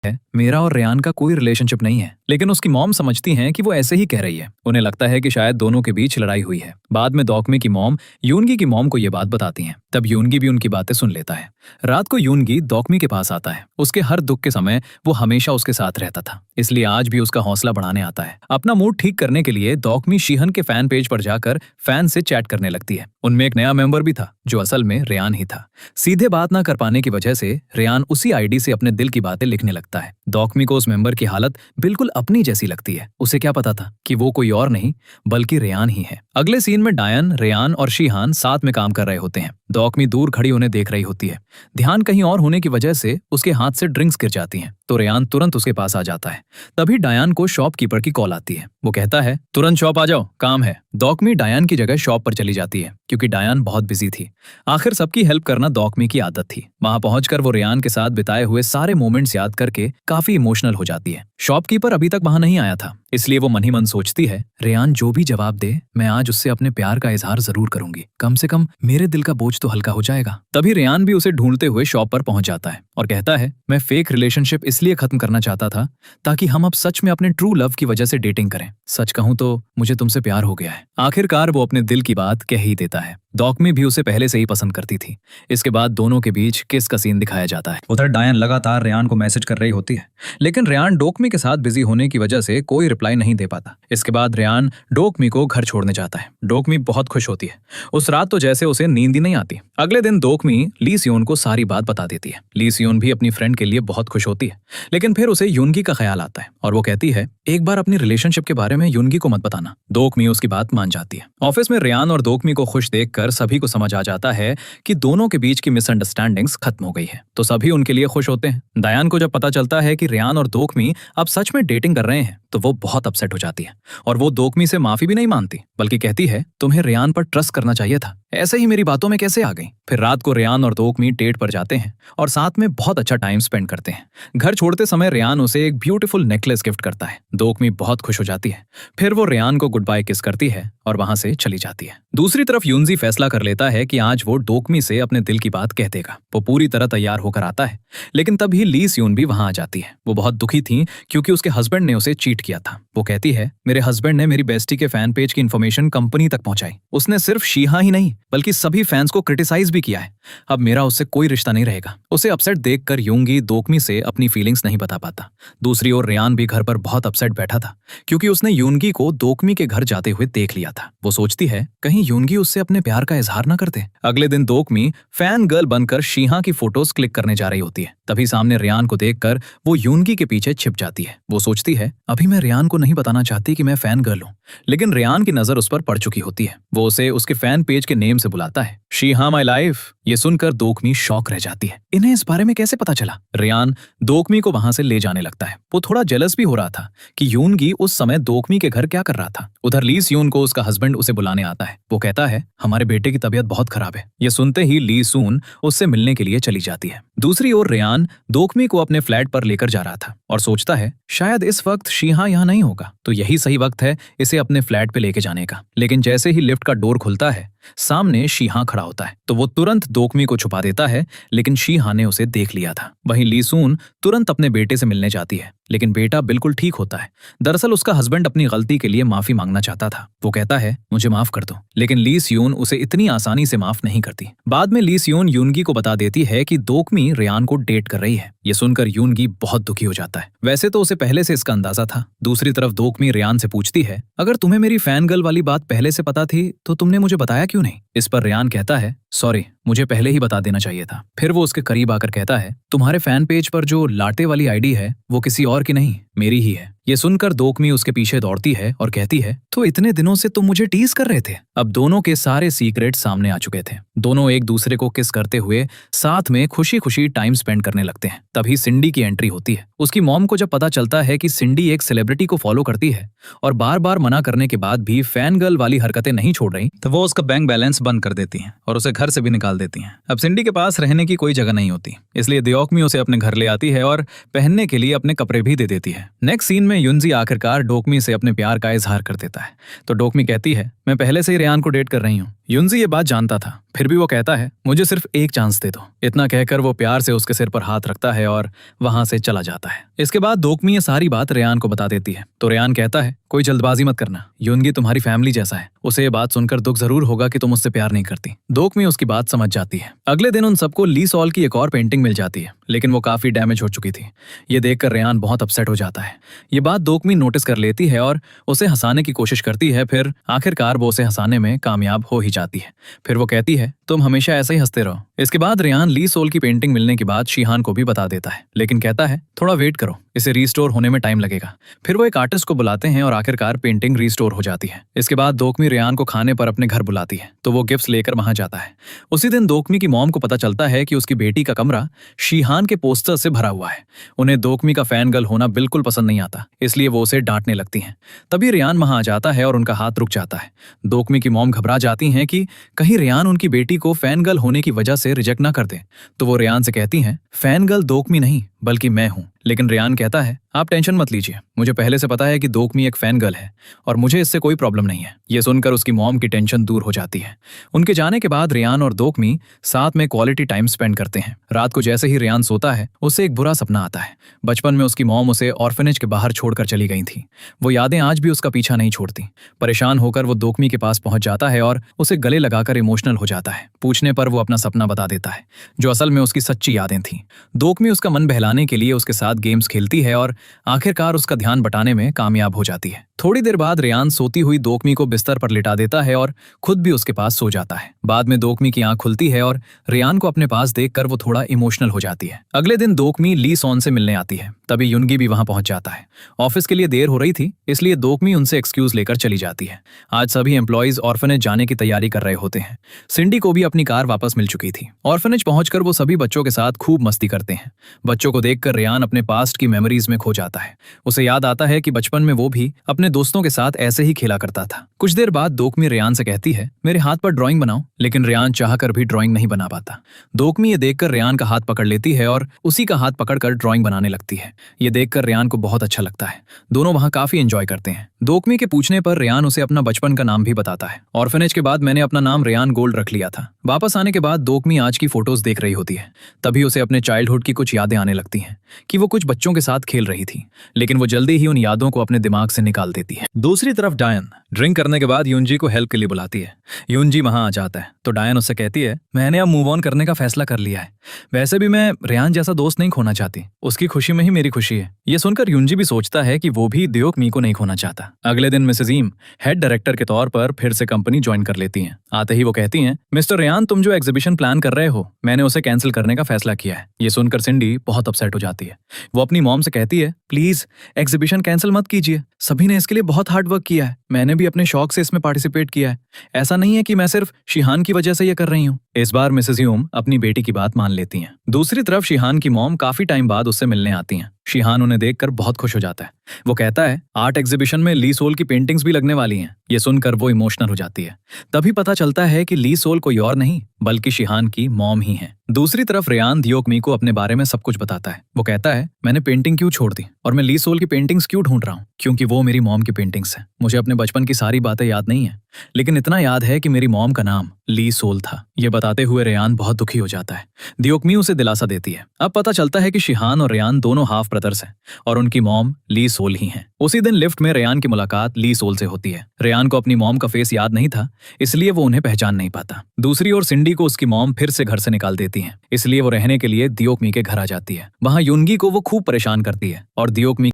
है, मेरा और रेयान का कोई रिलेशनशिप नहीं है, लेकिन उसकी मॉम समझती हैं कि वो ऐसे ही कह रही है। उन्हें लगता है कि शायद दोनों के बीच लड़ाई हुई है। बाद में डॉकमी की मॉम यूनगी की मॉम को ये बात बताती हैं। तब यूनगी भी उनकी बातें सुन लेता है। रात को यूनगी डॉकमी के पास आता है। उसके हर दुख के समय वो हमेशा उसके साथ रहता था, इसलिए आज भी उसका हौसला बढ़ाने आता है। अपना मूड ठीक करने के लिए डॉकमी शिहन के फैन पेज पर जाकर फैन से चैट करने लगती है। उनमें एक नया मेंबर भी था जो असल में रेयान ही था। सीधे बात ना कर पाने की वजह से रेयान उसी आईडी से अपने दिल की बातें लिखने लगता है। डॉकमी को उस मेंबर की हालत बिल्कुल अपनी जैसी लगती है। उसे क्या पता था कि वो कोई और नहीं बल्कि रेयान ही है। अगले सीन में डायन, रेयान और शिहान साथ में काम कर रहे होते हैं। डॉकमी दूर खड़ी उन्हें देख रही होती है। ध्यान कहीं और होने की वजह से उसके हाथ से ड्रिंक्स गिर जाती हैं, तो रेयान तुरंत उसके पास आ जाता है। तभी डायन को शॉपकीपर की कॉल आती है। वो कहता है, तुरंत शॉप आ जाओ, काम है। डॉकमी डायन की जगह शॉप पर चली जाती है क्योंकि डायन बहुत बिजी थी। आखिर सबकी हेल्प करना डॉकमी की आदत थी। वहां पहुंचकर वो रेयान के साथ बिताए हुए सारे मोमेंट्स याद करके काफी इमोशनल हो जाती है। शॉपकीपर अभी तक वहां नहीं आया था इसलिए वो मन ही मन सोचती है, रेयान जो भी जवाब दे मैं आज उससे अपने प्यार का इजहार जरूर करूंगी, कम से कम मेरे दिल का बोझ तो हल्का हो जाएगा। तभी रेयान भी उसे ढूंढते हुए शॉप पर पहुंच जाता है और कहता है, मैं फेक रिलेशनशिप इसलिए खत्म करना चाहता था ताकि हम अब सच में अपने ट्रू लव की वजह से डेटिंग करें। सच कहूं तो मुझे तुमसे प्यार हो गया है। आखिरकार वो अपने दिल की बात कह ही देता है। डॉकमी भी उसे पहले से ही पसंद करती थी। इसके बाद दोनों के बीच किस का सीन दिखाया जाता है। उधर डायन लगातार रेयान को मैसेज कर रही होती है, लेकिन रेयान डोकमी के साथ बिजी होने की वजह से कोई रिप्लाई नहीं दे पाता। इसके बाद रेयान डोकमी को घर छोड़ने जाता है। डोकमी बहुत खुश होती है। उस रात तो जैसे उसे नींद ही नहीं आती। अगले दिन डोकमी ली सियोन को सारी बात बता देती है। ली सियोन भी अपनी फ्रेंड के लिए बहुत खुश होती है, लेकिन फिर उसे युनगी का ख्याल आता है और वो कहती है, एक बार अपनी रिलेशनशिप के बारे में युनगी को मत बताना। डोकमी उसकी बात मान जाती है। ऑफिस में रेयान और डोकमी को खुश देखकर सभी को समझ आ जाता है कि दोनों के बीच की मिसअंडरस्टैंडिंग्स खत्म हो गई है, तो सभी उनके लिए खुश होते हैं। डायन को जब पता चलता है कि रेयान और डोकमी अब सच में डेटिंग कर रहे हैं तो वो बहुत अपसेट हो जाती है और वो डोकमी से माफी भी नहीं मांगती, बल्कि कहती है, तुम्हें रेयान पर ट्रस्ट करना चाहिए था, ऐसे ही मेरी बातों में कैसे आ गई। फिर रात को रेयान और डोकमी डेट पर जाते हैं और साथ में बहुत अच्छा टाइम स्पेंड करते हैं। घर छोड़ते समय रेयान उसे एक ब्यूटीफुल नेकलेस गिफ्ट करता है। डोकमी बहुत खुश हो जाती है। फिर वो रेयान को गुड बाय किस करती है और वहां से चली जाती है। दूसरी तरफ युनजी फैसला कर लेता है कि आज वो डोकमी से अपने दिल की बात कह देगा। वो पूरी तरह तैयार होकर आता है, लेकिन तभी ली सियोन भी वहां आ जाती है। वो बहुत दुखी थी क्योंकि उसके हस्बैंड ने उसे चीट किया था। वो कहती है, मेरे हस्बैंड ने मेरी बेस्टी के फैन पेज की इन्फॉर्मेशन कंपनी तक पहुंचाई। उसने सिर्फ शीहा ही नहीं बल्कि सभी फैंस को क्रिटिसाइज भी किया है। अब मेरा उससे कोई रिश्ता नहीं रहेगा। उसे अपसेट देखकर युनगी डोकमी से अपनी फीलिंग्स नहीं बता पाता। दूसरी ओर रेयान भी घर पर बहुत अपसेट बैठा था क्योंकि उसने युनगी को डोकमी के घर जाते हुए देख लिया था। वो सोचती है, कहीं युनगी उससे अपने प्यार का इजहार न करते। अगले दिन डोकमी फैन गर्ल बनकर शीहा की फोटोज क्लिक करने जा रही होती है। तभी सामने रेयान को देखकर वो युनगी के पीछे छिप जाती है। वो सोचती है, अभी मैं रेयान को नहीं बताना चाहती कि मैं फैन गर्ल हूँ, लेकिन रेयान की नजर उस पर पड़ चुकी होती है। वो उसे उसके फैन पेज के नेम से बुलाता है, शीहा माय लाइफ। ये सुनकर डोकमी शॉक रह जाती है। इन्हें इस बारे में कैसे पता चला? रेयान डोकमी को वहां से ले जाने लगता है। वो थोड़ा जेलस भी हो रहा था कि युनगी उस समय डोकमी के घर क्या कर रहा था। उधर ली सियोन को उसका हस्बैंड उसे बुलाने आता है। वो कहता है, हमारे बेटे की तबीयत बहुत खराब है। ये सुनते ही ली सियोन उससे मिलने के लिए चली जाती है। दूसरी ओर रेयान डोकमी को अपने फ्लैट पर लेकर जा रहा था और सोचता है, शायद इस वक्त शीहा यहाँ नहीं होगा, तो यही सही वक्त है इसे अपने फ्लैट पे लेके जाने का। लेकिन जैसे ही लिफ्ट का डोर खुलता है, सामने शीहा खड़ा होता है, तो वो तुरंत डोकमी को छुपा देता है, लेकिन शीहा ने उसे देख लिया था। वहीं ली सियोन तुरंत अपने बेटे से मिलने जाती है, लेकिन बेटा बिल्कुल ठीक होता है। दरअसल उसका हस्बैंड अपनी गलती के लिए माफी मांगना चाहता था। वो कहता है, मुझे माफ कर दो, लेकिन ली सियोन उसे इतनी आसानी से माफ नहीं करती। बाद में ली सियोन युनगी को बता देती है कि डोकमी रेयान को डेट कर रही है। ये सुनकर युनगी बहुत दुखी हो जाता है। वैसे तो उसे पहले से इसका अंदाजा था। दूसरी तरफ डोकमी रेयान से पूछती है, अगर तुम्हें मेरी फैन गर्ल वाली बात पहले से पता थी तो तुमने मुझे बताया क्यों नहीं? इस पर रेयान कहता है, सॉरी, मुझे पहले ही बता देना चाहिए था। फिर वो उसके करीब आकर कहता है, तुम्हारे फैन पेज पर जो लाटे वाली आईडी है वो किसी और की नहीं, मेरी ही है। ये सुनकर डोकमी उसके पीछे दौड़ती है और कहती है, तो इतने दिनों से तुम मुझे टीज कर रहे थे। अब दोनों के सारे सीक्रेट सामने आ चुके थे। दोनों एक दूसरे को किस करते हुए साथ में खुशी खुशी टाइम स्पेंड करने लगते हैं। तभी सिंडी की एंट्री होती है। उसकी मॉम को जब पता चलता है कि सिंडी एक सेलिब्रिटी को फॉलो करती है और बार बार मना करने के बाद भी फैन गर्ल वाली हरकतें नहीं छोड़ रही, तो वो उसका बैंक बैलेंस बंद कर देती हैं और उसे घर से भी निकाल देती हैं। अब सिंडी के पास रहने की कोई जगह नहीं होती, इसलिए डोकमी उसे अपने घर ले आती है और पहनने के लिए अपने कपड़े भी दे देती है। नेक्स्ट सीन में युनजी आखिरकार डोकमी से अपने प्यार का इजहार कर देता है, तो डोकमी कहती है, मैं पहले से ही रेयान को डेट कर रही हूँ। युनजी ये बात जानता था, फिर भी वो कहता है, मुझे सिर्फ एक चांस दे दो। इतना कहकर वो प्यार से उसके सिर पर हाथ रखता है और वहां से चला जाता है। इसके बाद डोकमी ये सारी बात रेयान को बता देती है, तो रेयान कहता है, कोई जल्दबाजी मत करना, युनगी तुम्हारी फैमिली जैसा है। उसे ये बात सुनकर दुख जरूर होगा कि तुम उससे प्यार नहीं करती। डोकमी उसकी बात समझ जाती है। अगले दिन उन सबको ली सॉल की एक और पेंटिंग मिल जाती है, लेकिन वो काफी डैमेज हो चुकी थी। ये देखकर रेयान बहुत अपसेट हो जाता है। ये बात डोकमी नोटिस कर लेती है और उसे हंसाने की कोशिश करती है। फिर आखिरकार वो उसे हंसाने में कामयाब हो ही जाती है। फिर वो कहती है, तुम हमेशा ऐसे ही हंसते रहो। इसके बाद रेयान ली सोल की पेंटिंग मिलने के बाद शीहान को भी बता देता है, लेकिन कहता है, थोड़ा वेट करो, इसे रीस्टोर होने में टाइम लगेगा। फिर वो एक आर्टिस्ट को बुलाते हैं और आखिरकार पेंटिंग रीस्टोर हो जाती है। इसके बाद डोकमी रेयान को खाने पर अपने घर बुलाती है, तो वो गिफ्ट्स लेकर वहां जाता है। उसी दिन डोकमी की मॉम को पता चलता है कि उसकी बेटी का कमरा शीहान के पोस्टर से भरा हुआ है। उन्हें डोकमी का फैन गर्ल होना बिल्कुल पसंद नहीं आता, इसलिए वो उसे डांटने लगती हैं। तभी रेयान वहां आ जाता है और उनका हाथ रुक जाता है। डोकमी की मॉम घबरा जाती हैं कि कहीं रेयान उनकी बेटी को फैन गर्ल होने की वजह से रिजेक्ट ना कर दे, तो वो रेयान से कहती हैं, फैन गर्ल डोकमी नहीं बल्कि मैं हूं। लेकिन रेयान कहता है, आप टेंशन मत लीजिए, मुझे पहले से पता है कि दोकमी एक फैन गर्ल है और मुझे इससे कोई प्रॉब्लम नहीं है। ये सुनकर उसकी मॉम की टेंशन दूर हो जाती है। उनके जाने के बाद रेयान और दोकमी साथ में क्वालिटी टाइम स्पेंड करते हैं। रात को जैसे ही रेयान सोता है उसे एक बुरा सपना आता है। बचपन में उसकी मॉम उसे ऑर्फनेज के बाहर छोड़कर चली गई थी। वो यादें आज भी उसका पीछा नहीं छोड़ती। परेशान होकर वो दोकमी के पास पहुंच जाता है और उसे गले लगाकर इमोशनल हो जाता है। पूछने पर वो अपना सपना बता देता है, जो असल में उसकी सच्ची यादें थीं। दोकमी उसका मन बहलाने के लिए उसके साथ गेम्स खेलती है और आखिरकार उसका ध्यान बटाने में कामयाब हो जाती है। थोड़ी देर बाद रेयान सोती हुई दोकमी को बिस्तर पर लिटा देता है और खुद भी उसके पास सो जाता है। बाद में दोकमी की आंख खुलती है और रेयान को अपने पास देखकर वो थोड़ा इमोशनल हो जाती है। अगले दिन दोकमी ली सॉन से मिलने आती है। तभी युनगी भी वहां पहुंच जाता है। ऑफिस के लिए देर हो रही थी, इसलिए दोकमी उनसे एक्सक्यूज लेकर चली जाती है। आज सभी एम्प्लॉइज ऑर्फनेज जाने की तैयारी कर रहे होते हैं। सिंडी को भी अपनी कार वापस मिल चुकी थी। ऑर्फनेज पहुंचकर वो सभी बच्चों के साथ खूब मस्ती करते हैं। बच्चों को देखकर रेयान अपने पास्ट की मेमोरीज में खो जाता है। उसे याद आता है कि बचपन में वो भी अपने दोस्तों के साथ ऐसे ही खेला करता था। कुछ देर बाद दोकमी रेयान से कहती है, मेरे हाथ पर ड्राइंग बनाओ, लेकिन रेयान चाहकर भी ड्राइंग नहीं बना पाता। दोकमी ये देखकर रेयान का हाथ पकड़ लेती है और उसी का हाथ पकड़कर ड्राइंग बनाने लगती है। ये देखकर रेयान को बहुत अच्छा लगता है। दोनों वहां काफी एंजॉय करते हैं। दोकमी के पूछने पर रेयान उसे अपना बचपन का नाम भी बताता है। ऑर्फनेज के बाद मैंने अपना नाम रेयान गोल्ड रख लिया था। वापस आने के बाद दोकमी आज की फोटोज देख रही होती है। तभी उसे अपने चाइल्डहुड की कुछ यादें आने लगती हैं कि वो कुछ बच्चों के साथ खेल रही थी, लेकिन वो जल्दी ही उन यादों को अपने दिमाग से निकाल देती है। दूसरी तरफ डायन ड्रिंक करने के बाद यूनजी को हेल्प के लिए बुलाती है। यूनजी वहां आ जाता है तो डायन उससे कहती है, मैंने अब मूव ऑन करने का फैसला कर लिया है। वैसे भी मैं रेयान जैसा दोस्त नहीं खोना चाहती, उसकी खुशी में ही मेरी खुशी है। ये सुनकर यूनजी भी सोचता है कि वो भी दोकमी को नहीं खोना चाहता। अगले दिन मिसेज ईम हेड डायरेक्टर के तौर पर फिर से कंपनी ज्वाइन कर लेती हैं। आते ही वो कहती हैं, मिस्टर रेयान, तुम जो एग्जीबिशन प्लान कर रहे हो, मैंने उसे कैंसिल करने का फैसला किया है। ये सुनकर सिंडी बहुत अपसेट हो जाती है। वो अपनी मॉम से कहती है, प्लीज एग्जीबिशन कैंसिल मत कीजिए, सभी ने इसके लिए बहुत हार्ड वर्क किया है, मैंने भी अपने शौक से इसमें पार्टिसिपेट किया है। ऐसा नहीं है कि मैं सिर्फ शिहान की वजह से ये कर रही हूँ। इस बार मिसेज यूम अपनी बेटी की बात मान लेती हैं। दूसरी तरफ शिहान की मॉम काफी टाइम बाद उससे मिलने आती हैं। शिहान उन्हें देखकर बहुत खुश हो जाता है। वो कहता है, आर्ट एग्जीबिशन में ली सोल की पेंटिंग्स भी लगने वाली हैं। ये सुनकर वो इमोशनल हो जाती है। तभी पता चलता है कि ली सोल कोई और नहीं बल्कि शिहान की मॉम ही है। दूसरी तरफ रेयान दियोकमी को अपने बारे में सब कुछ बताता है। वो कहता है, मैंने पेंटिंग क्यों छोड़ दी और मैं ली सोल की पेंटिंग्स क्यों ढूंढ रहा हूँ, क्योंकि वो मेरी मॉम की पेंटिंग्स हैं। मुझे अपने बचपन की सारी बातें याद नहीं है, लेकिन इतना याद है कि मेरी मॉम का नाम ली सोल था। ये बताते हुए रेयान बहुत दुखी हो जाता है। दियोकमी उसे दिलासा देती है। अब पता चलता है कि शिहान और रेयान दोनों हाफ ब्रदर्स हैं और उनकी मॉम ली सोल ही हैं। उसी दिन लिफ्ट में रेयान की मुलाकात ली सोल से होती है। रेयान को अपनी मॉम का फेस याद नहीं था, इसलिए वो उन्हें पहचान नहीं पाता। दूसरी ओर सिंडी को उसकी मॉम फिर से घर से निकाल देती है, इसलिए वो रहने के लिए दियोकमी के घर आ जाती है। वहां युनगी को वो खूब परेशान करती है और दियोकमी